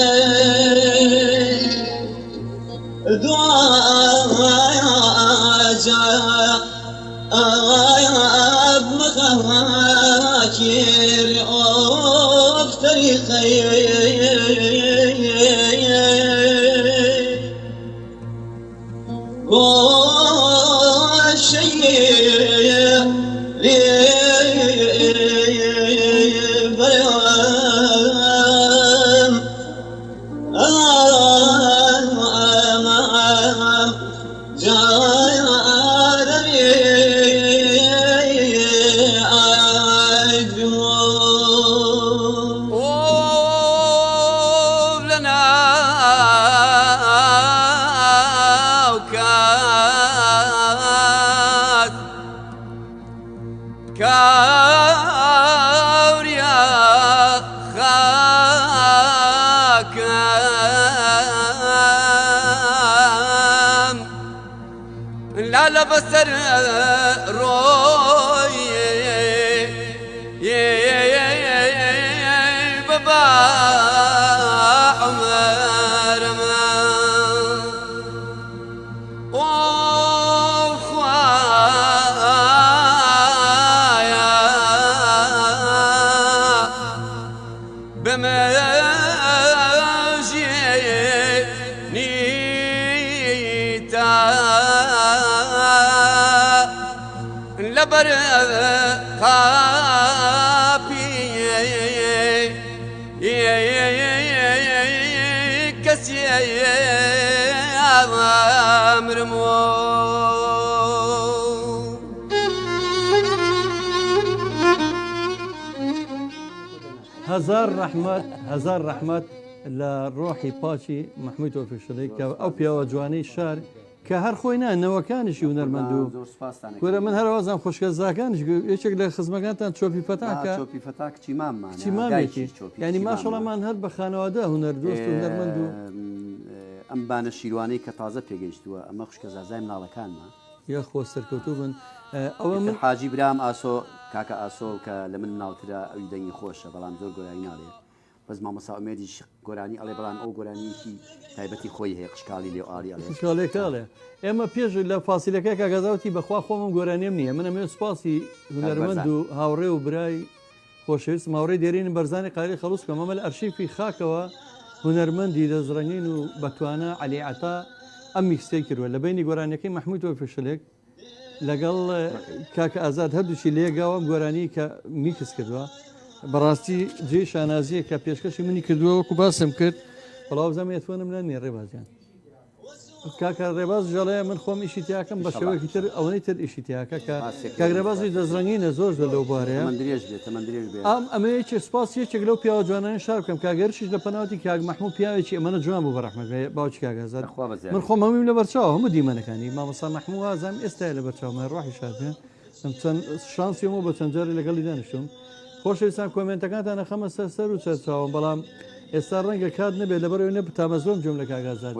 داياني دعايا جايا بمخاكير أوف تاريخي والشيء لي بريان لا لا بسر روي بابا عمر وخوايا بمجيني لبر خابي كسي مرمو هزار رحمت لروحي باشي محمود توفيق شريك او بيا جواني الشار كهر خوينا نەوەکانیشی هونەرمەند و گوێرە من هەروەزان خۆشکەزاکانش یەکێک لە خزمەکانتان چۆپی فەتاکە چیمامێکی ینی ماشەڵەمان هەر بە خانەوادە هونەردۆست و هونەرمەند و ئەم بانە شیروانەی کە تازە پێگەیشتووە ئەمە خوشکەزازای مناڵەکانمە یا خۆ سەرکەوتوو بن ئەوە من حاجی برام ئاسۆ کاکە ئاسۆڵ کە لە من ناوترە ئەوی دەنگی خۆشە بەڵام زۆر گۆرانی ناڵێ بەس مامۆستا ئومێدیش گۆرانی ئەڵێ بەڵام ئەو گۆرانیکی تایبەتی خۆی هەیە قشکاڵی لێ ئاڵی ئەڵێ شالێکاڵێ ئێمە پێش لە فاسیلەکە کاگەزاوتی بەخوا خۆمم گۆرانیم نییە منەمێ سوپاسی هونەرمەند و هاوڕێ و برای خۆشەویست ماوەڕێ دێرین بەرزانی قالی خەڵوس کە مەمە لە ئەرشیفی خاکەوە هونەرمەندی دەزڕنگین و بەتوانە عەلیعەتا ئەم میکسەی کردووە لە بینی گۆرانەکەی مەحموود ئۆفیشەلێک لەگەڵ کاکە ئازاد هەردووشی لێگاوە گۆرانی کە میکس کردووە بەڕاستی جێ شانازیە کە پێشکەشی منی کردووە وەکو باسم کرد بەڵاو زەمە ئەتوانم نانێ ڕێبازیان کاکە ڕێباز ژەڵەیە من خۆم ئیشی تیاکەم بە شێوەیەکی تر ئەوەی تر ئیشی تیاکە کە کاگرێبازی دەزڕنگینە زۆر لەو بارەیە ئەمەیەکی سپاس یەکێک لەو پیاوە جوانانی شار بکەم کاگەرشیش لە پەناوتی کاک مەحموود پیاوێکی ئەمەە جوان بوو بەڕەحمەت باوکی کاگازار من خۆم هەمووی لە بەرچاوە هەموو دیمەنەکانی مامۆستا مەحموود ئازام ئێستا لە بەرچاومە ڕاحی شادێن چەند شانسیەوە بە چەند جاری لەگەڵی دانیشتم خۆشەویستان کۆمنتەکانتانە خەمە سەر و چەرچاوم بەڵام ئێستا ڕەنگە کات نەبێت لەبەرەوەی نە تامە زۆم جۆم لە کاگازار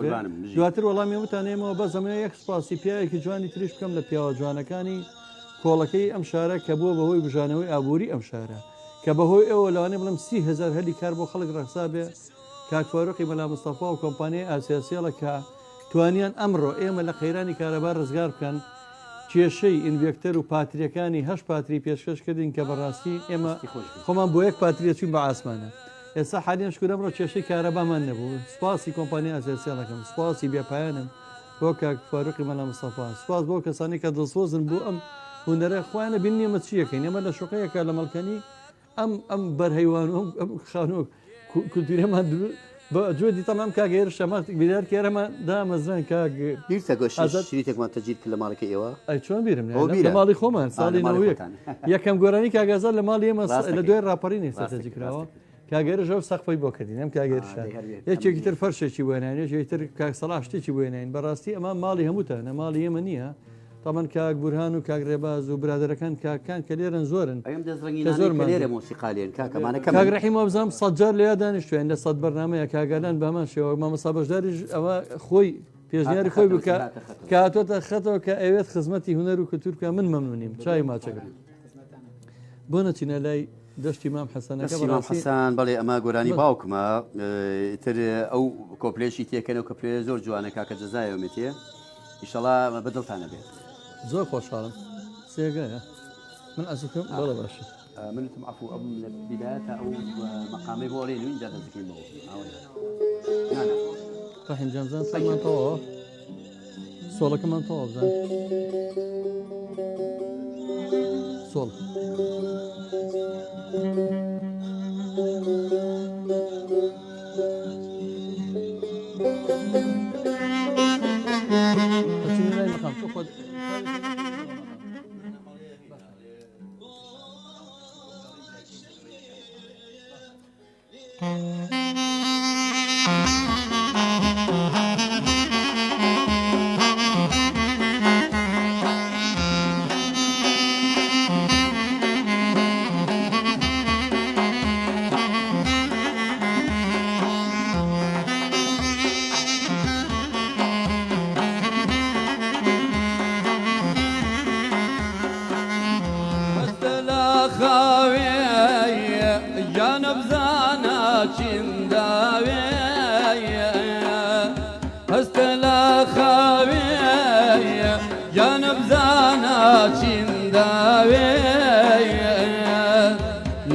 دواتر وەڵامی وتانێمەوە بە زەمەیە یەک سپاسی پیاوێکی جوانی تریش بکەم لە پیاوە جوانەکانی کۆڵەکەی ئەم شارە کە بووە بەهۆی بژانەوەی ئابووری ئەم شارە کە بەهۆی ئەوە لەوانێ بڵم 30,000 هەلی کار بۆ خەڵک ڕەخسا بێ کاکفاروقی مەلا مستەفا و کۆمپانیای ئاسیاسیەڵە کە توانیان ئەمڕۆ ئێمە لە خەیرانی کارەبار ڕزگار بکەن کێشەی ئینڤێکتەر و پاتریەکانی هەش پاتری پێشکەش کردین کە بەڕاستی ئێمە خۆمان بۆ یەک پاتریە چوین بە ئاسمانە ئێستا حالیان شکر ئەمڕۆ کێشەی کارەبامان نەبوو سپاسی کۆمپانیای ئاسیاسیەڵەکەم سپاسی بێپایانم بۆ کاکفاروقی مەلا مستەفا سپاس بۆ کەسانی کە دڵسۆزن بۆ ئەم هونەرە خوانە بین ئێمە چیەکەین ئێمە لە شوقەیەکە لە مەڵکەنی ئەم بەرهەیوان و ئەم خانۆ کولتوریەمان جۆ دیتەمام کاگەێر شەمات بیدار کێرەمە دامەزران کاگەشتێکمان تەجیر کرد لە ماڵەکە ئێوە ئەی چۆن بیرم لە ماڵی خۆمان ساڵی نەوەیەک یەکەم گۆرانی کاگازار لە ماڵی ئێمە لە دوای ڕاپەڕی نێستا تەجی کراوە کاگەرژە و سەقفەی بۆ کردین ئەم کاگەرشان یەکێکی تر فەرشێکی بۆێنان یەکێکی تر کاک سەڵاح شتێکی بۆێنین بەڕاستی ئەمە ماڵی هەمووتانە ماڵی ئێمە نییە تامان کاک بورهان و کاک ڕێباز و برادەرەکان کاکان کە لێرن زۆرن کاک ڕەحیم بزانام سەجار لێ دانیشتوێن لە سەد بەرنامەیە کاگالان بەمان شێوە مامەستا بەشداریش ئەوە خۆی پێشنیاری خۆی بکە کاتۆتە خەتەوە کە ئەوێت خزمەتی هونەر و کولتور من مەمنونیم چای ماچەکە بۆ نەچینە لای دەشتی مام حەسەنەکە حەسان بەڵێ ئەمە گۆرانی باوکمە تر ئەو کۆپلێشی تێکەنەوە کە پێ زۆر جوانە کاکە جەزایەوەمێتێ ئیشەڵا بەدڵتانە بێت زۆر خۆشحاڵم سێگایە من ئەزوکەم بەڵە باشە منتم عفو ئەو لە بیدایەتە ئەو مەقامی بۆ لێن و اینجا دەزەکەینەوە ڕەحیم جەمزان سەمان تەواوە سۆڵەکەمان تەواو بزان سۆڵ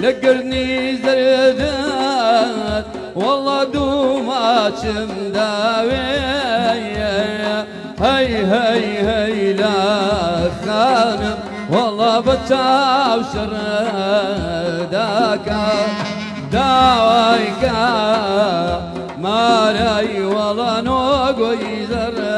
لقرني زردت والله دوماتشم داوي هي هي هي لا خانم والله بتاو شردك داويك ماراي والله نوقي زردك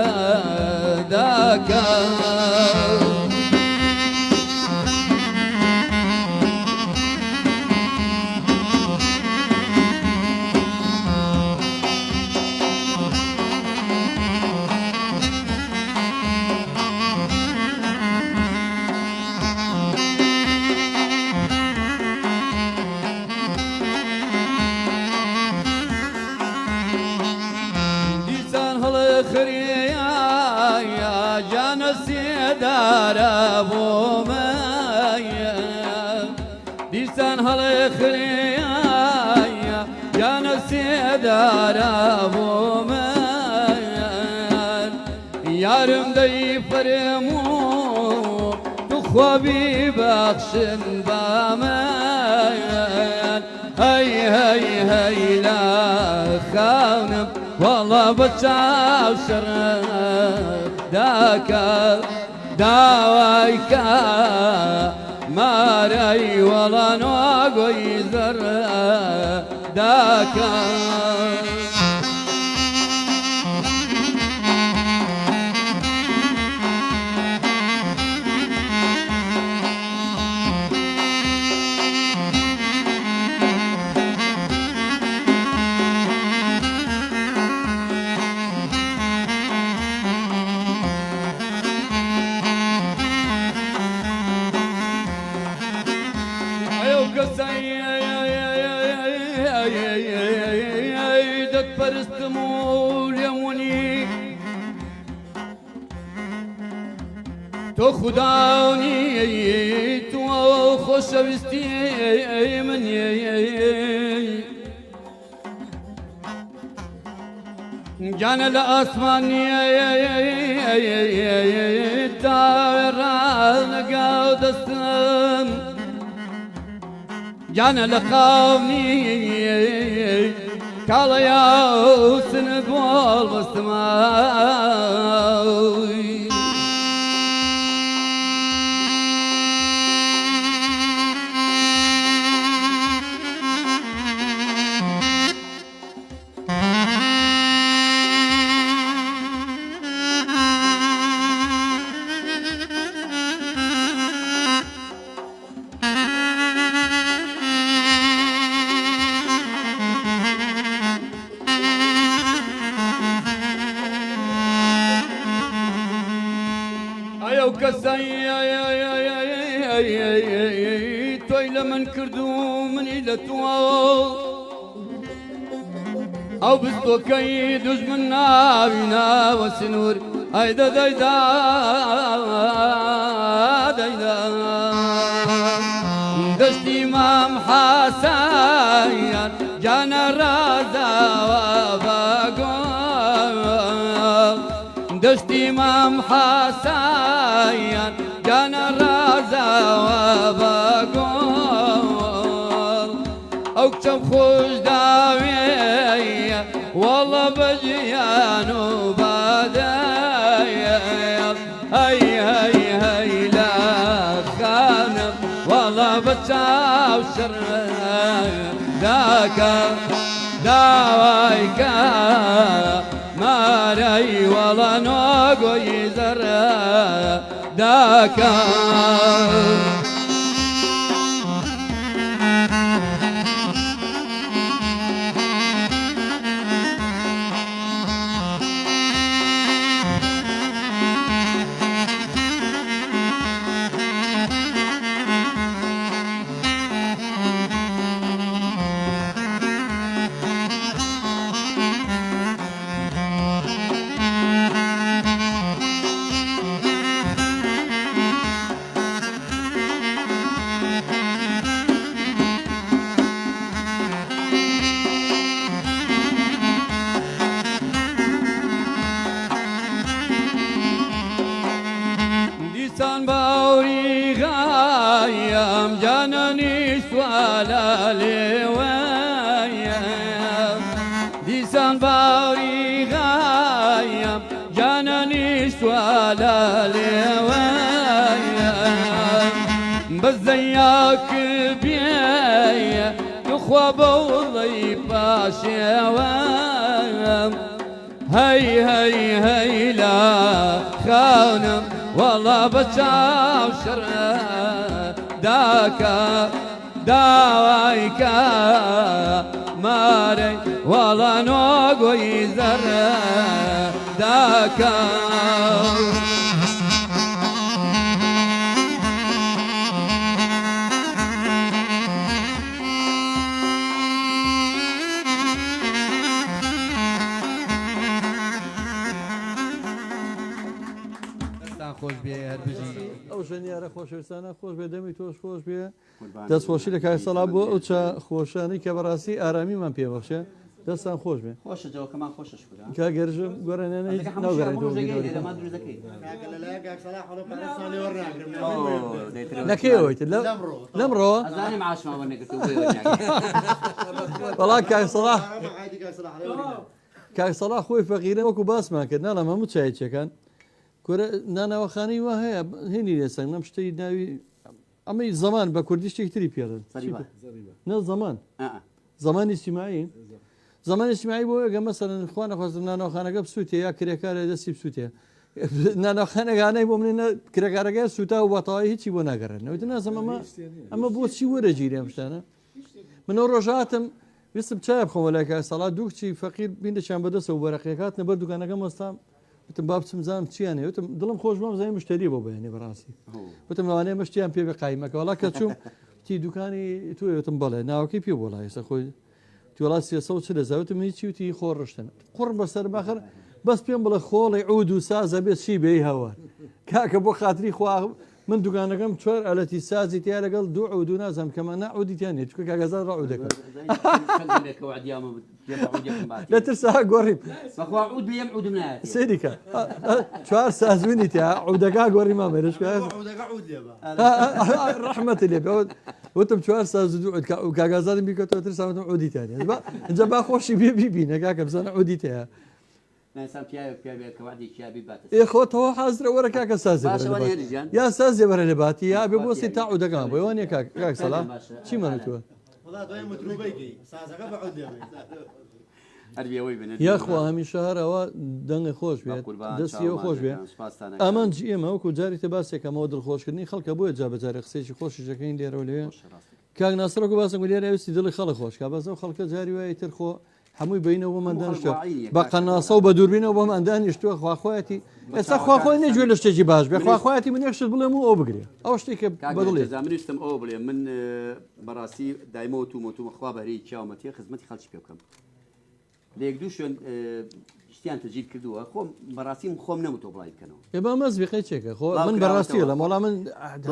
دار ابو مايا جانا سيدارا بومن يارم دي فرمو تخوابي بخشن بامن هي لا خانم والله بتشاو شرف داكا داوايكا ماري والله نوغو يزر داكا تو خداوني تو خوش وستي مني جان الاسماني تاوران قاودستم جان لقاوني كالا يا سنبول بستماوي توي لمن كردو من إلى توال أو بستو كي دوج من نابنا وسنور أيدا دايدا دايدا دشتي مام حسايا جانا رازا وباقوال دشتي مام حسايا جانا رازا وباقول او كم خوش داوية والله بجيانو بادايا هي لا خانم والله بتشاو شر داكا داوايكا ماري والله نوغو يزر داكا دیسان باوری غایم جانانی سوالا لیوایم دیسان باوری غایم جانانی سوالا لیوایم بزیاک بیه نخواب والله باشیم هي لا خانم والله بتشاو شر داكا داوايكا ماري والله نوغو يزر داكا خوش بيه هر بجي ئەو ژەنیارە خۆشەویستانە خۆش بێ دەمی تۆش خۆش بێ دەستخۆشی لە کاک سەڵا بۆ ئەو خۆشانی کە بەڕاستی ئارامیمان پێبەخشێ دەستان خۆش بێ خۆشەجەوەکەمان خۆشە شکر کا گەرژم گۆرانێنە هیچ ناوگەڕێتەوە نەکەیەوەیت لەمڕۆ ئەزانێ معاشمان وەرنەگرتو بەڵام کاک سەڵا کاک سەڵا خۆی فەقیرە وەکو باسمان کرد ناڵام هەموو چایچەکان کورە ناناوەخانەی وا هەیە هێنی لێسەنگ نەم شتەی ناوی ئەمەی زەمان بە کوردی شتێک تری پێڵن نە زەمانی سیمایی زەمانی سیمایی بۆ ئەگە مەسەرن خوا نەخواستم ناناوخانەکە بسووتێ یا کرێکارە دەستی بسووتێ ناناوخانەکانەی بۆ منێ کرێکارەکە سوتا و بەتەواوی هیچی بۆ ناگەڕێنەوەی نازم ئەمە بۆچی وەرەگیری ئەم شتانە منەوە ڕۆژاتم ویستم چای بخۆمە لای کاک سەڵا دوو کچی فەقیر بینەچیان بەدەستەوە وەرەقیەکات نەبەر دوکانەکە مەستام وتم با بچم زانم چیانێ وتم دڵم خۆش بۆم زای مشتری بۆ بەیانێ بەڕاستی وتم لەوانەیە مەشتیان پێ بێ قایمەکە وڵا کە چوم تی دوکانی توێ وتم بەڵێ ناوەکەی پێ بۆ لایەسە خۆی توڵات 300 چ دەزاوتم هیچی وتی خۆر ڕشتن قڕ بەسەر باخر بەس پێم بڵێ خۆڵی عود و سازە بێت چی بێی هەوە کاکە بۆ خاتری خوا من دوکانەکەم چۆر ئەلەتی سازی تیا لەگەڵ دوو عود و نازم کەمە نەعودیتیان نێت چکە کاگەزار ڕعود دەکەم لە ترسا گۆڕیم سێریکە چوار سازوینی تیا عودەکە گۆڕی مامێرش ڕەحمەت لێ وتم چوار ساز و کاگازارم بیکەوتەوە ترساوتم عودیتیان اینجا با خۆشی بێ بیبینە کاکە بزانە عودی تەیە خۆتەوە حازرە وەرە کاکە سازێ یا سازێ بەرە لە باتی یا بێ بۆسی تا عودەکەم بۆ وانە کاک سەڵا چی مانەتوە یاخوا هەمیشە هەرەوە دەنگی خۆش بێت دەستیەوە خۆش بێ ئەمان ئێمە وەکو جاری تە باسێکەمەوە دڵخۆشکردنی خەڵکە بۆیە جا بەجارە قسێکی خۆشیشەکەین لێرەوە لێ کاک ناسرەکو باسم لێرە ویستی دڵی خەڵک خۆشکە بەزە خەڵکە جاری وایە تر خۆ هەمووی بینەوە بۆمان دانیشتووە بە قەناسە و بە دووربینەوە بۆمان دانیشتووە خواخۆەتی ئێستا خواخۆی نەگوێ لە شتێکی باش بێ خواخۆەتی من یەکشت بڵێم و ئەو بگرێ ئەو شتێکە بەدڵێ زانیستم ئەو بڵێ من بەڕاستی دایمە و تومەتومە خوا بەهرەی چاومەتی خزمەتی خەڵکی پێ بکەم لە یەک دوو شوێن شتیان تەجیر کردووە خۆم بەڕاستی خۆم نەموتۆ بڵای بکەنەوە ێ با مەزبیقی چێکە خۆ من بەڕاستیە لە مۆڵا من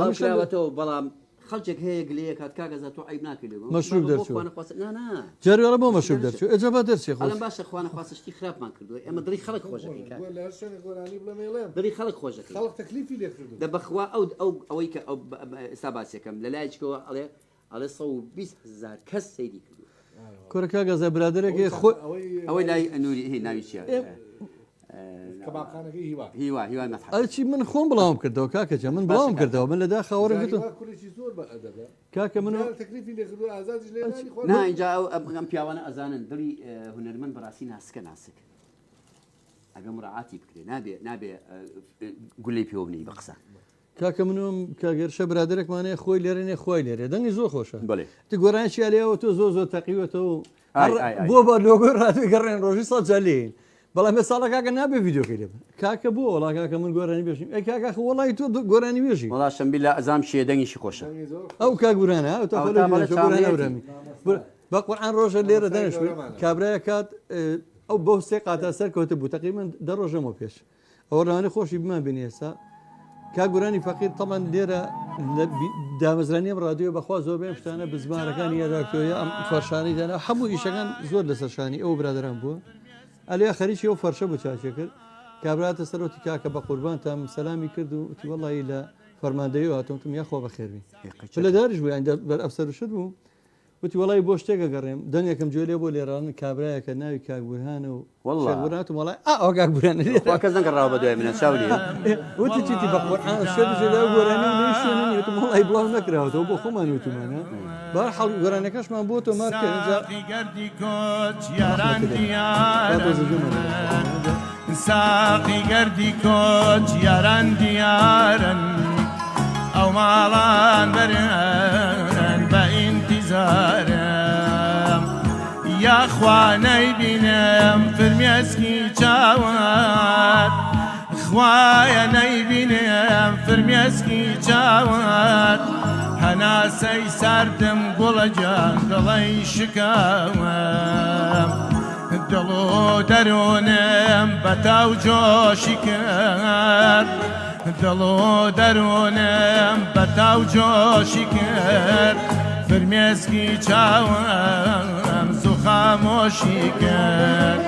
هەمشەوەتەوە بەڵام خەڵچێک هەیە گلەیە کات کاگەزا تۆ عیب ناکردەوە مەشروب دەرچوو جاریوەڵە بۆ مەشروب دەرچوو ئەجەبا دەرچێ خۆ باشە خوانە خواستە شتی خراپمان کردووە ئێمە دڵی خەڵک خۆشەکەی دڵی خەڵک خۆشەکەی دە بەخوا ئەوەی کە ئێستا باسیەکەم لە لایەکەوە ئەڵێ 120,000 کەس سەیری کردو کۆرە کاگەزا برادەرێکی ئەوەی لای نووری هی ناوی چیە ئەچی من خۆم بڵاوم کردەوە کاکەچە من بڵاوم کردەوە من لەدا خاوەڕم کرد کاکە من اینجا ئەم پیاوانە ئەزانن دڵی هونەرمەند بەڕاستی ناسکە ناسک ئەگە مڕعاتی بکرێ نابێ گولی پێوە بنی بە قسە کاکە منم کاگەرشە برادێکمانەیە خۆی لێرەنێ خۆی لێرێ دەنگی زۆر خۆشە تی گۆرانشی لێەوە تۆ زۆر تەقیوێتەوە بۆ بە لۆگۆ ڕاتوی گەڕێن ڕۆژی سەد جالین بەڵام ساڵە کاکە نابێ ڤیددیۆکەی لێ کاکە بۆ وڵا کاکە من گۆرانی بێژیم ئەی کاکە وڵی تۆ گۆرانی بێژی وڵا شەمبی لە ئەزام شیە دەنگیشی خۆشە ئەو کاک گورانە بە قورعان ڕۆژە لێرە دانیشتوی کابرایە کات ئەو بۆ سێ قاتە سەر کەوتە بوو تەقریبەن دە ڕۆژەمەوە پێش ئەوە ڕوانەی خۆشی بمان بینی ئێستا کاک گورانی فەقیر تەمان لێرە دامەزرانی ئەم ڕادیۆ بەخوا زۆر بێ شتانە بزمارەکانی یاداکتۆیە ئەم فەرشانەی دانا هەموو ئیشەکان زۆر لەسەرشانی ئەو برادران بووە ئەلێ خەریکی ئەو فەرشە بوو چاچێ کرد کابراتە سەرۆتی کاکە بە قوربان تام سەلامی کرد و وتی وەڵی لە فەرماندەیەوە هاتوتم یاخۆ بەخێربی لە داریش بوو بەر ئەفسەرشت بوو وتی وڵی بۆ شتێکە گەڕێم دەنگێکم جوێ بۆ لێران کابراایەکە ناوی کاکبورهانە و وڵاتم وڵای ئەو کاکبورانە کەس نەگەڕاوە بە دوای منە چاولی وتی چیتی بە قورعان شێدا گۆرانی نوێشێنی وتم وڵی بڵاو نەکراوەتەوە بۆ خۆمان وتمانە بار حەڵ گۆرانەکەشمان بۆ تۆ مارکە ساقی گەردی کۆچ یاران دیارن ئەو ماڵان بەرن بە ئینتیزارم یاخوانەی بینم فرمێسکی چاوات خوایە نەیبینم فرمێسکی چاوات هەناسەی ساردم گوڵە جان دڵی شکاوم دڵ و دەرونم بە تاو جۆشی کرد دڵۆ دەرۆنم بەتاو جۆشی کرد فرمێسکی چاوم زوو خامۆشی کرد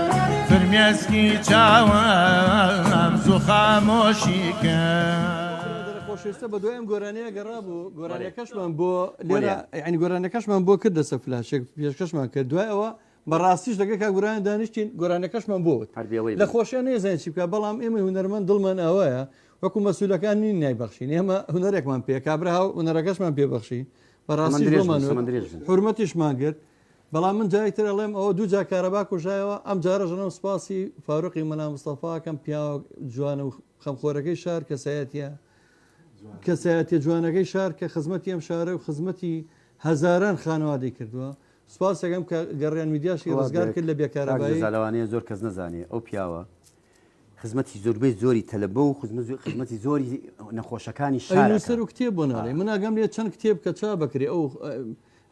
فرمێسکی چاوم زوو خامۆشی کرد خۆشویستە بە دوایم گۆرانەیە گەڕا بوو گۆرانەکەشمان بۆ لێرە ینی گۆرانەکەشمان بۆ کردە سەفلاشێک پێشکەشمان کرد دوای ئەوە بەڕاستیش دەگە کا گوران دانیشتین گۆرانەکەشمان بۆ لە خۆشیان نێزانین چی بکە بەڵام ئێمە هونەرمەند دڵمان ئەوەیە وەکو مەسوولەکان نین نایبەخشین ئێمە هونەرێکمان پێ کابرا هاو هونەرەکەشمان پێبەخشی بەڕاستی حرمەتیشمان کرد بەڵام من جایتر ئەڵێم ئەوە دوو جا کارەبا کوژایەوە ئەم جارە ژەنەم سپاسی فاروقی مەلا مستەفاکەم پیا جوانە و خەمخۆرەکەی شار کەسایەتە جوانەکەی شار کە خزمەتی ئەم شارە و خزمەتی هەزاران خانەوادەی کردووە سپاس دەگەم کە گەڕیان میدیاشی ڕزگار کرد لە بێکارەبایی زالوانەیە زۆر کەس نەزانێ ئەو پیاوە خزمەتی زۆربەی زۆری تەلەبە و خزمەتی زۆری نەخۆشەکانی شارسەر و کتێب بۆ ناڵێ من ئاگەم لێ چەند کتێب کە چا بکرێ ئەو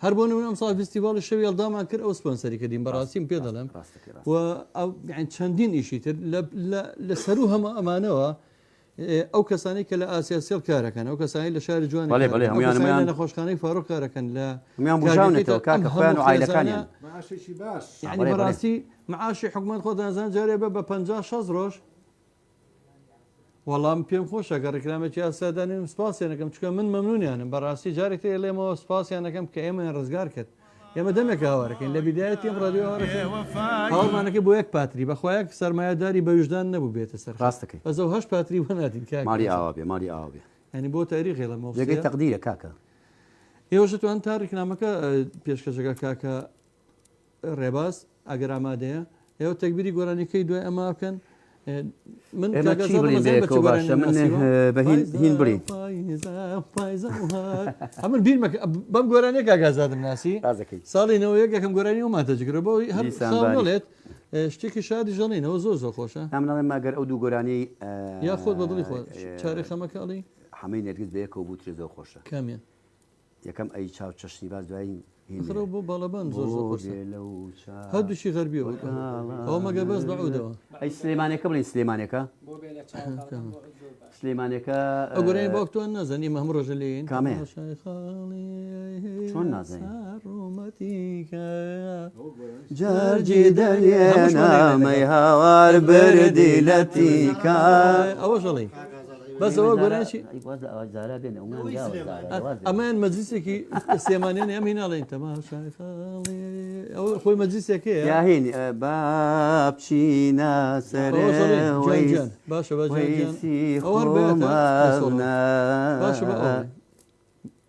هەر بۆ نمونە ئەم ساڵ فستیڤاڵی شەوی هەڵدامان کرد ئەو سپۆنسەری کردین بەڕاستیم پێ دەڵێم و چەندین ئیشی تر لە سەر و هەمە ئەمانەوە ئەو کەسانی کە لە ئاسیاسیل کارەکەن ئەو کەسانی لە شاری جوان نەخۆشخانەی فاڕۆ کارەکەن لە یعنی بەڕاستی معاشی حکومەت خۆ دەزان جارێ بە 50-60 ڕۆژ وەڵام پێم خۆشە گە ڕێکلامێکی ئاسادانیم سپاسیانەکەم چکە من مەمنونیانم بەڕاستی جارێک لێمەوە سپاسیانەکەم کە ئێمە ڕزگار کرد ئێمە دەمێک هاوارەکەین لە بیدایەتی ئەم ڕادیۆوارەکەین هاوڵمانەکەی بۆ یەک پاتری بەخوایەک سەرمایهداری بە وجدان نەبوو بێتە سەر ڕاستەکەی بەزەو هەشت پاتری وەناتین ماری ئاوا بێ ماری ئاوا بێ ینی بۆ تاریخی لە مۆفسی لەگەی تەقدیرە کاکە ئێوەشە توان تا ڕێکلامەکە پێشکەشەکە کاکە ڕێباز ئەگەر ئامادەیە ئێوە تەکبیری گۆرانیەکەی دوای ئەما بکەن من باشە من هین بڵین ئەمن بیرمەکە بەم گۆرانێک کاگازادم ناسی ساڵینەوە یەکەکەم گۆرانی وماتەجگرە بۆ هەڵێت شتێکی شادی ژەڵینەوە زۆر زۆر خۆشە ئەمناڵێن ماگەر ئەو دوو گۆرانی یا خۆت بە دڵی خۆت چارێ خەمەکەڵی هەمەی نەرگز بە یەکەوە بوو ترێ زۆر خۆشە کامیان یەکەم ئەی چاو چەشنی باز دوایی خرە بۆ باڵەبان زۆر هەردووشی غەربیەوە ئەو مەگە بەس بەعودەوە ئەی سلێمانەکە بڵین سلێمانەکە سلێمانەکە ئەو گۆرانی باوکتوان نازانی مەهم ڕۆژە لێن کامێ چۆن نازانی جارجی دەرێنامەی هاوار بردی لە تیکا ئەوە ژەڵی بەس ئەوە گۆرانشی ئەمان مەجلیسێکی سێمانیان ئەم هیناڵین تەماشای ئەو خۆی مەجلیسێکەیە یاهین بابچینە سەرێ باشە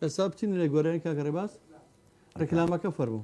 ئێستا بچین لە گۆرانی کاکەڕێ باس ڕێکلامەکە فەرموو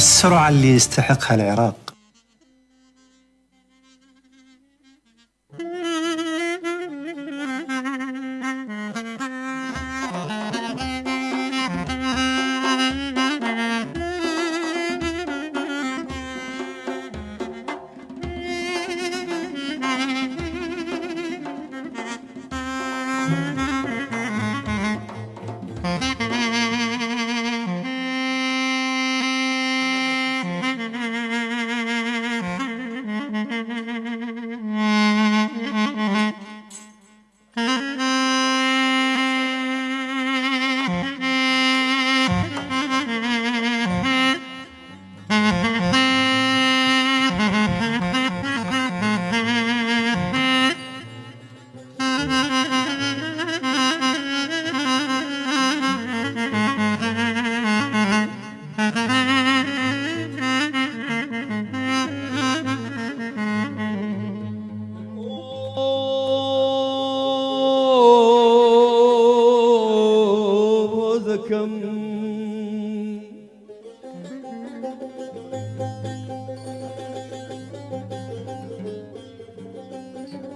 بالسرعة اللي يستحقها العراق.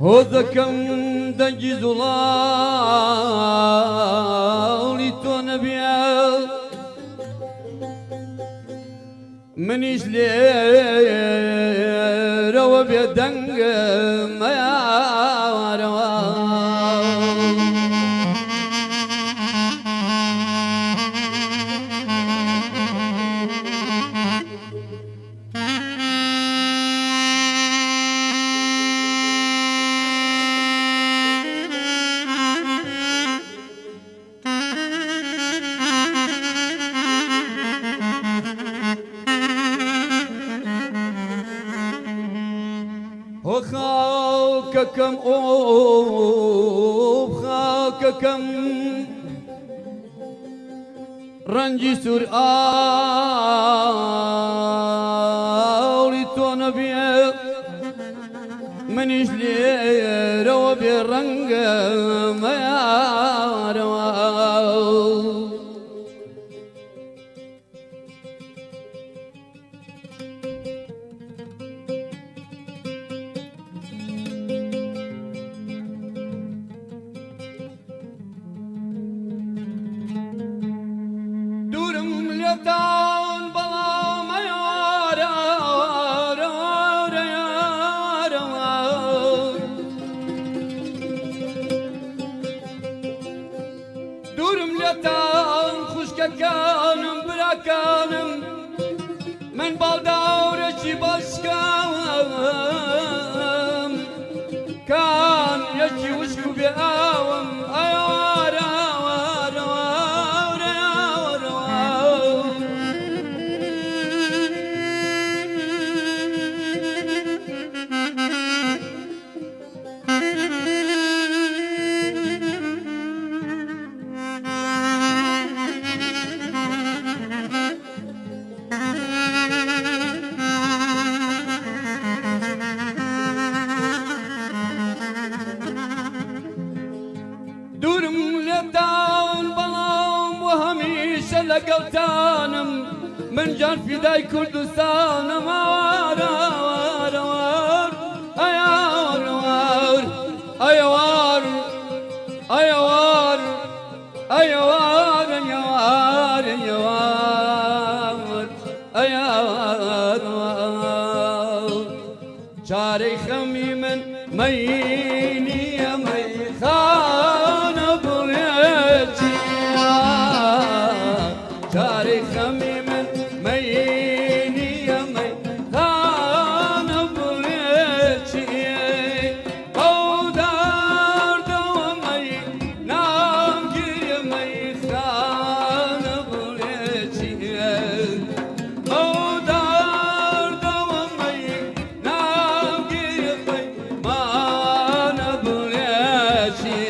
هۆزەکەم دەنگی زوڵاڵی تۆ نەبێ منیش لێرەوە بێدەنگم مەیاوارەوە خاکەکەم ئۆ خاکەکەم ڕەنگی سوور ئاڵی تۆ نەبێ منیش لێرەوە بێڕەنگە مەیارەوە دان بەڵام دوورم لێتان خوشکەکانم براکانم من باڵداورێکی باشکاوم کان یەکی وشک و بێ ئاوم دوورم لێتان بەڵام و هەمیشە لەگەڵتانم من جان فیدای کوردستانم ئاوارەوار ئەیاوار ئەیەوار ئەیەوار ئەیەوار ئەیەوار ئەیەوار ئەیەوار چارەی خەمی من مەینیە مەیخانە بڵێتی چارەی خەمی من مەینیە مەیخانە بڵێتی ئەو داردەوە مەی نامگیرە مەیخانە بڵێتی ئەو داردەوە مەی نامگیرە مەیمانە بڵێتی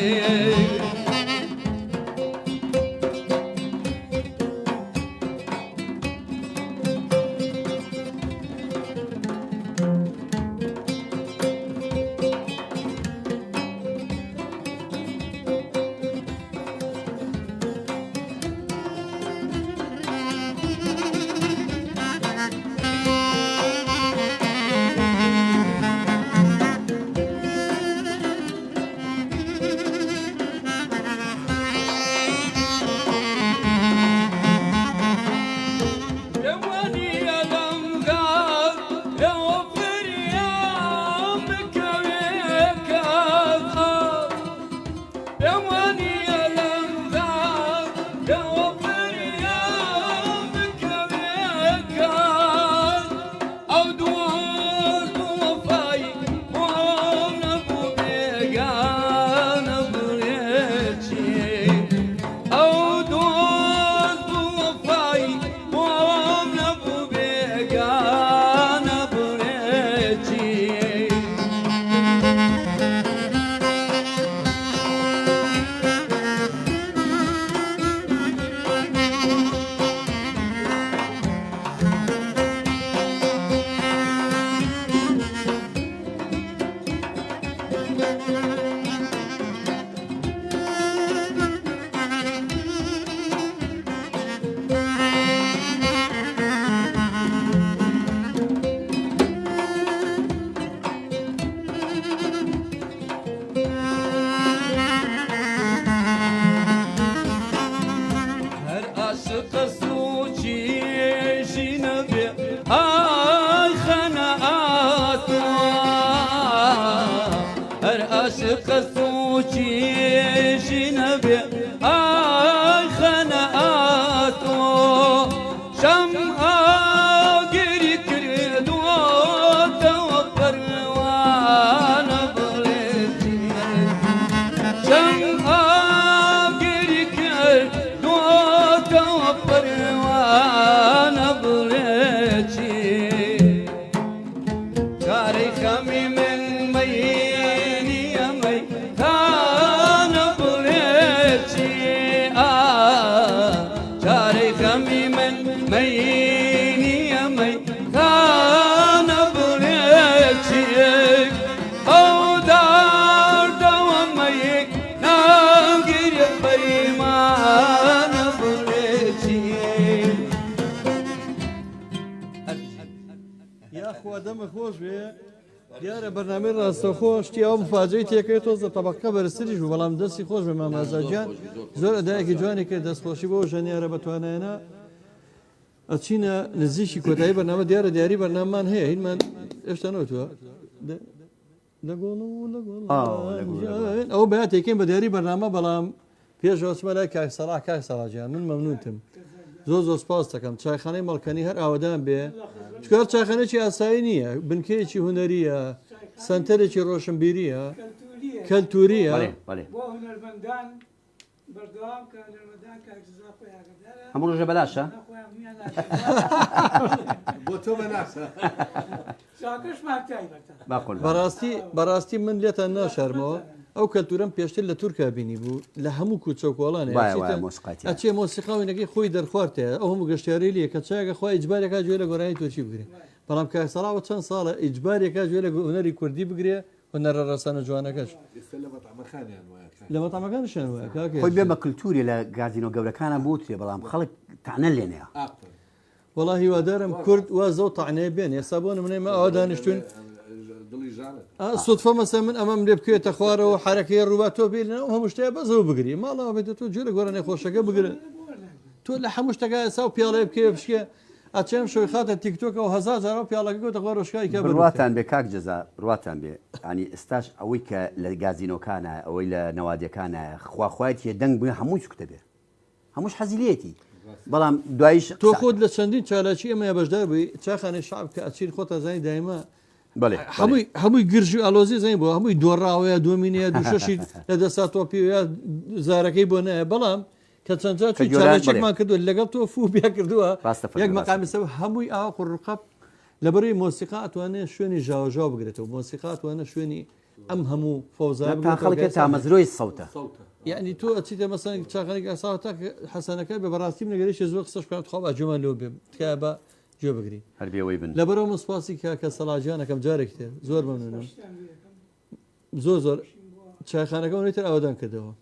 عاشق سوچی جنبی آی خناعات هر عاشق سوچی جنبی آی خناعات شمع گری کرد و توقر وان بلیتی شمع گری کرد و توقر وان بلیتی کاری خمی من مینی امی کان بلیتی کاری خمی من مینی امی کان بلیتی او دار دومی نگیر بیمان بلیتی یا خوا دەمە خۆش بێ دیارە بەرنامەی ڕاستەخۆش تی ئەو مفاجەی تێکەوێت تۆزە تەبەقە بەرزتریش و بەڵام دەستی خۆش بە مامازاجان زۆر ئەدایەکی جوانی کرد دەستخۆشی بۆ ژەنیارە بەتوانایەنە ئەچینە نزیشی کۆتایی بەرنامە دیارە دیاری بەرناممان هەیە هینمان ئێشتا نەوتووە لەگۆڵ ئەو بەیان تێکین بە دیاری بەرنامە بەڵام پێشەوە چمە لای کاکسەڵا کاکسەڵاجیان من مەمنونتم زۆر سپاس دەکەم چایخانەی مەڵکەنی هەر ئاوادان بێ چکار چاخانێکی ئاسایی نییە بنکەیەکی هوەریە سنتەرێکی ڕۆشنبیریە کەلتوریە بۆ هونەرمەندان بەردەوام کە هونەرمەندان کاکسزا خۆی ئاگادارە هەموو ڕۆژە بەلاشە خۆیان میان بۆ تۆ بەناسە چاکەش ماکتایبەتە باقۆل بەڕاستی من لێتان ناشارمەوە ئەو کەلتورم پێشتر لە تورکا بینی بوو لە هەموو کوچەکۆڵانێ ئەچێ مۆسیقاوینەکەی خۆی دەرخواردێ ئەو هەموو گەشتیاری لە کە چاگە خۆی ئیجبارێکا گوێ لە گۆرانی تۆچی بگرێ بەڵام کاکسەڵاوە چەند ساڵە ئیجبارێکا گوێ لە هونەری کوردی بگرێ هونەرە ڕەسانە جوانەکەش لە بەتامەکانشیان وایە خۆی بێ بە کللتوری لە گازینۆ گەورەکانە بوتێ بەڵام خەڵک تانە لێنەیە وەڵا هیوادارم کورد وا زەو تەعنەیە بێن ێستا بۆ نمونەیمە ئەوە دانیشتون سوتفە مەسە من ئەمەم لێ بکوێتە خوارەوە حرەکەی ڕووبات تۆ بێنە هەموو شتەیە بەزەوە بگری ماڵەوە بێت تۆ جوێ لە گۆرانەی خۆشەکە بگرن تۆ لە هەموو شتەکە ئێسا و پیاڵەیە بکێ بشکێ ئەچێم شوی خاتە تیکتۆکە و هەزار جارە پیاڵەکە کەوتە خوار ڕۆژکای کە بڕواتان بێ کاک جەزا بڕواتان بێ ینی ئێستاش ئەوەی کە لە گازینۆکانە ئەوەی لە نەوادیەکانە خواخوایەتیە دەنگ بێ هەموو چکتە بێ هەمووش حەزیلێتی بەڵام دوایش تۆ خۆت لە چەندین چالاکی ئەمە بەشدار بووی چاخانەی شعب کە ئەچین خۆتە زانی دایمە هەمووی گرژی ئالۆزی زەین بۆ هەمووی دۆڕاوەیە دومینەیە دوشەشی لە دەستا تۆپیە زارەکەی بۆ نایە بەڵام کە چەند چالاکێکمان کردو لەگەڵ تۆ فو بیا کردووە یەک مەقامیسەوە هەمووی ئاوا قوڕقەب لەبەرەوەی مۆسیقا ئەتوانێت شوێنی ژاوەژاو بگرێتەوە مۆسیقا ئەتوانێت شوێنی ئەم هەموو فەوزای خەڵکە تامەزرۆی سەوتە یعنی تۆ ئەچیتە مەسەن چاخانێک ئاساوە تا حەسەنەکە بە بەڕاستی نەگەریشی زۆر قسەش پێ خۆ ئەجومان لەوە بێ تکایە بە گوێ بگری هەربێەوەی بن لەبەرەوە من سپاسی کە سەلاجیانەکەم جارێک تر زۆر مەمنونم زۆر چایخانەکە ونیتر ئەوەدان کردەوە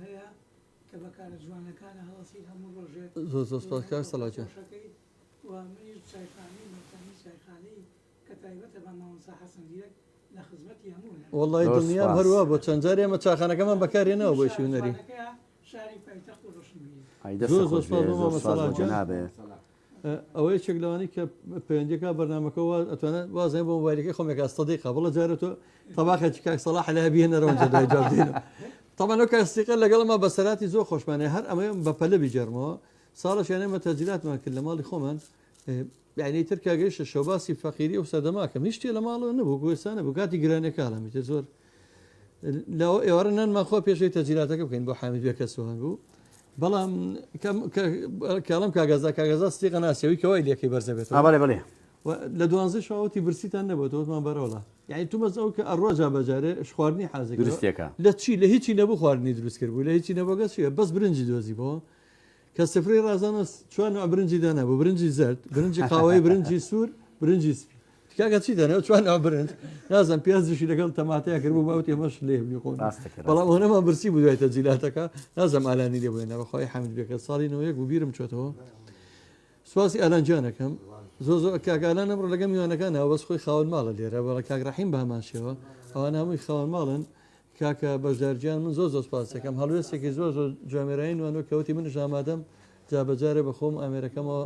هەیە کە بەکارە جوانەکانە هەڵسی هەموو ڕۆژێت زۆر سپاس کاک سەلاجیان چایخانی مەکانی چایخانەی کە تایبەتە بە مامۆستا حەسەن دیرەک لە خزمەتی هەموو وەڵی دنیام هەروە بۆ چەند جارێ ئەمە چاخانەکەمان بەکارێنەوە بۆی شوێنەری شاری پایتەخت و ڕۆشنبیری زۆر سپاس بۆ مامۆستا ئەوەی چێک لەوانی کە پەیوەندیەکە بەرنامەکە ئەتوانێت وازای بۆ مۆبایلەکەی خۆمێکا سەدیقا بەڵە جارە تۆ تەباخێکی کاک سەلاح لە بێنەرەوە جەدای جاردێنە طبعا ئەو کاستیقە لەگەڵەمە بەسەراتی زۆر خۆشمانێ هەر ئەمە بە پەلە بیجەرمەوە ساڵەشیانێمە تەجیلاتمان کرد لە ماڵی خۆمان یعنی تر کاگەیشتە شەوباسی فەقیری و سەدەماکەم هیچ شتێ لە ماڵەوە نەبوو گوێستانە بوو کاتی گرانەکانەمیتە زۆر لەوە ئێوارە نانمان خۆ پێشەی تەجیلاتەکە بکەین بۆ حامید بێکە سوهان بوو بەڵام کاڵم کاگەزا ستیقە ناسیەوەی کەوای لێکەی بەرزە بێتەوە بڵێ لە دوانزە شاوەتی برسیتان نەبێتەوەمان بەرەوەڵە یعنی تو مەزەوە کە ئەڕۆژا بەجارێ خواردنی حازێک درستێکە لە چی لە هیچی نەبوو خواردنی دروست کرد بوو لە هیچی نەبووگە چیە بەس برنجی دۆزی بۆ کە سفری ڕازانە چوان برنجی دانابوو برنجی زرد برنجی قاوەی برنجی سوور برنجی سپی تکاکە چی دەنێ چوان برنج نازم پیازشی لەگەڵ تەماتەیە کرد بوو باوتی مەش لێ بخۆن بەڵام هەنەما برسی بوو دوای تەجیلاتەکە نازم ئالانی لێ بوێنە بەخوای حەمید بێکە ساڵی نەوەیەک و بیرم چۆتەوە سواسی ئالانجانەکەم زۆ کاکانان ئەمڕۆ لەگەم میوانەکانەوە بەس خۆی خاوەن ماڵە لێرە بەڵە کاگڕاحیم بەهمانشەوە ئەوان هەمووی خاوەن ماڵن کاکە بەشدارجیان من زۆر سپاس دەکەم هەڵوێستێکی زۆر کێمێرایی نوانەوە کەوتی منش ئامادەم جابەجارێ بە خۆم ئامێرەکەمەوە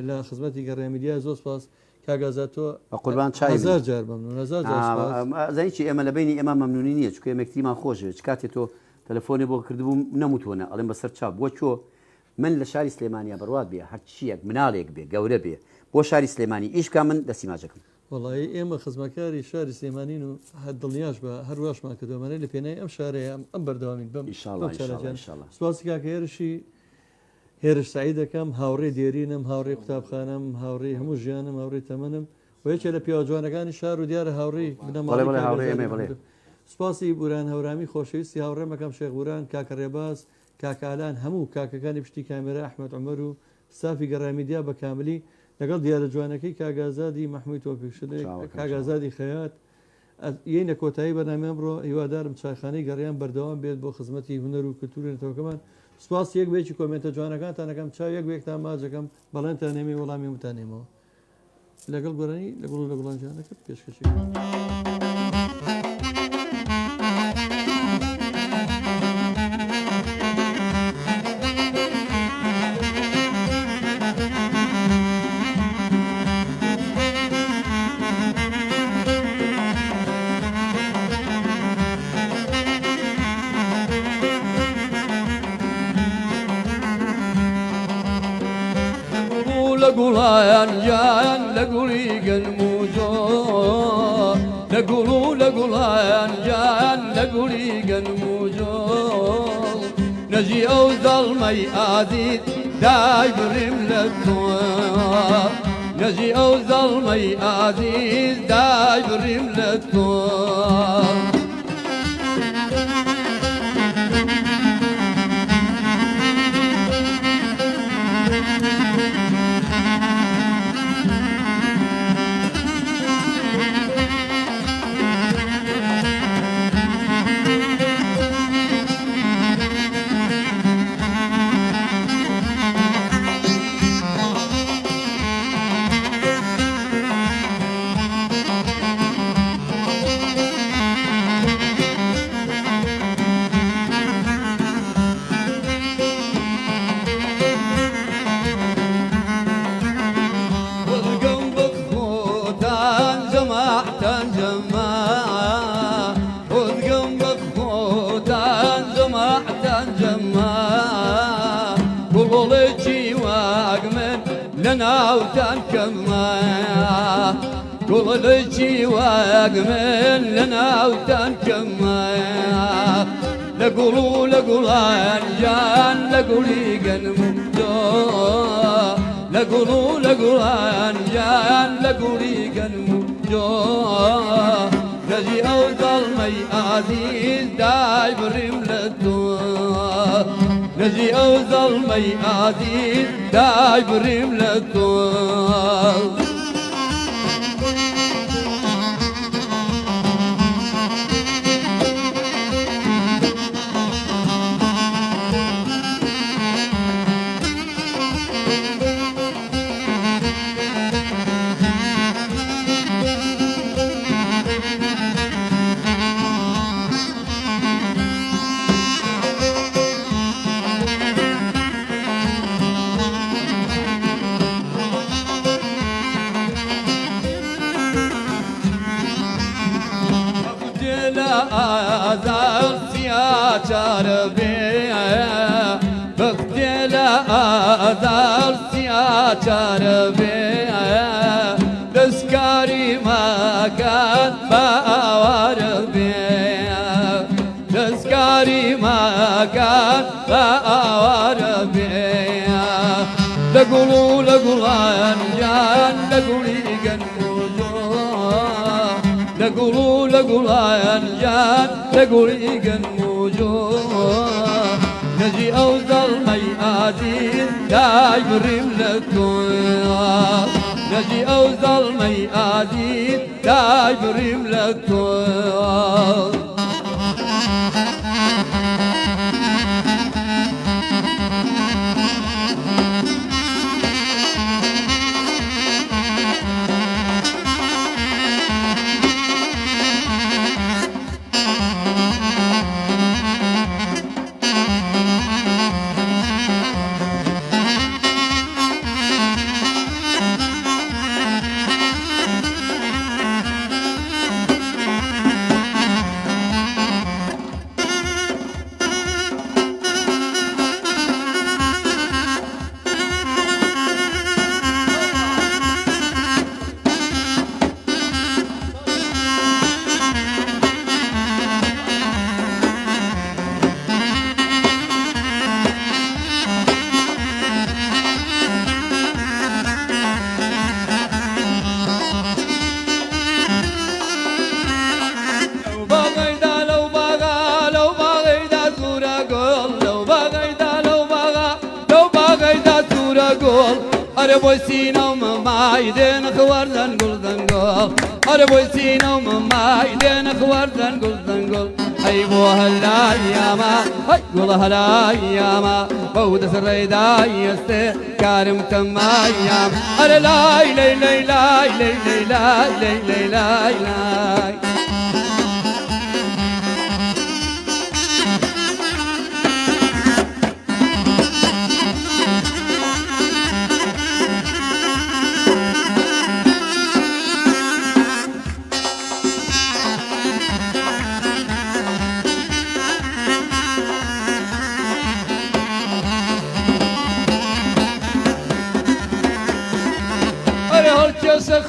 لە خزمەتی گەڕێمیدیا زۆر سپاس کاگازات تۆ قوربان چای هزار جار بمنون هزار جار سپاس. زانیی ئێمە لە بینی ئێمە مەمنونی نییە چکە ئێمەکتیمان خۆشێت کاتێک تۆ تەلەفۆنی بۆ کردبووم نەموتوەنە ئەڵێم بەسەر چاپ بۆ چۆ من لە شاری سلێمانیا بڕوات بێ هەرچیەک مناڵێک بێ گەورە بێ بۆ شاری سلێمانی ئیشکا من دەسیماجەکەم وڵی ئێمە خزمەکاری شاری سلێمانین و هەر دڵنیاش بە هەرواشمان کردومانە لە پێنای ئەم شارەیە ئەم بەردەوامین بم سپاسی کاکە هێرشی هێرش سعی دەکەم هاوڕێ دێرینم هاوڕێ قوتابخانم هاوڕێ هەموو ژیانم هاوڕێ تەمەنم و یەکێ لە پیاوەجوانەکانی شار و دیارە هاوڕێ بنەماڵی سپاسی بوران هەورامی خۆشەویستی هاوڕێمەکەم شێخوران کاکە ڕێباز کاکالان هەموو کاکەکانی پشتی کامێرە ئەحمەد عومەر و سافی گەڕامیدیا بە کاملی لەگەڵ دیارە جوانەکەی کاگازادی مەحموود تۆفیقشلێ کاگازادی خەیات یەینە کۆتایی بەنامە ئەمڕۆ هیوادارم چایخانەی گەڕیان بەردەوام بێت بۆ خزمەتی هونەر و کولتورێتەوەکەمان سپاس یەک بێکی کۆمنتە جوانەکانتانەکەم چاو یەک بێکتان ماجەکەم بەڵێنتان نێمی وەڵامی وتانێمەوە لەگەڵ گۆرانی لەگەڵ لە گوڵانجانەکە پێشکەشی لقولان جان لقولي قلموجو لقولان جان لقولي قلموجو نجي أو ظلمي آذيت داي برم للدوار نجي أو ظلمي آذيت داي برم للدوار ناوتان كما قول لجي واقمن لناوتان كما لقولان جان لقولي قنمجو لقولان جان لقولي قنمجو نجي أو ظلمي عزيز داي برم للدوار نجي أو ظلمي عزيز داي برم للدوار دسكاري ما كان باور بيه دسكاري ما كان باور بيه لقولان جان لقولي قنموجو لقولان جان لقولي قنموجو نجي أو ظلمي عزيز داي برم للدوار نجي أو ظلمي عزيز داي برم للدوار أري بوسينا وماما يدين خوار ذنقل ذنقل أري بوسينا وماما يدين خوار ذنقل ذنقل أيبو هالأياما قول هالأياما بودة الريدا يستي كارم تم أيام أري لاي لاي لاي لاي لاي لاي لاي لاي لاي لاي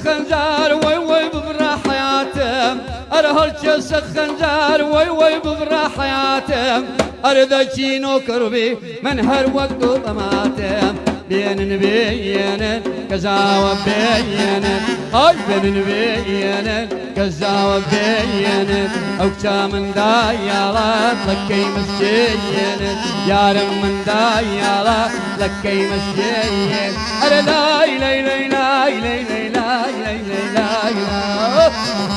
خنجار وي وي ببرا حياتم أرهل خنجار وي وي ببرا حياتم أرذجينو كربي من هر وقت ضماتم بين بين كزاوة بين أي بين بين كزاوة بين أوكتا من دايالات لكي مسجين يارم من دايالات لكي مسجين أرى لاي لاي لاي لاي لاي لاي لاي لاي لاي لاي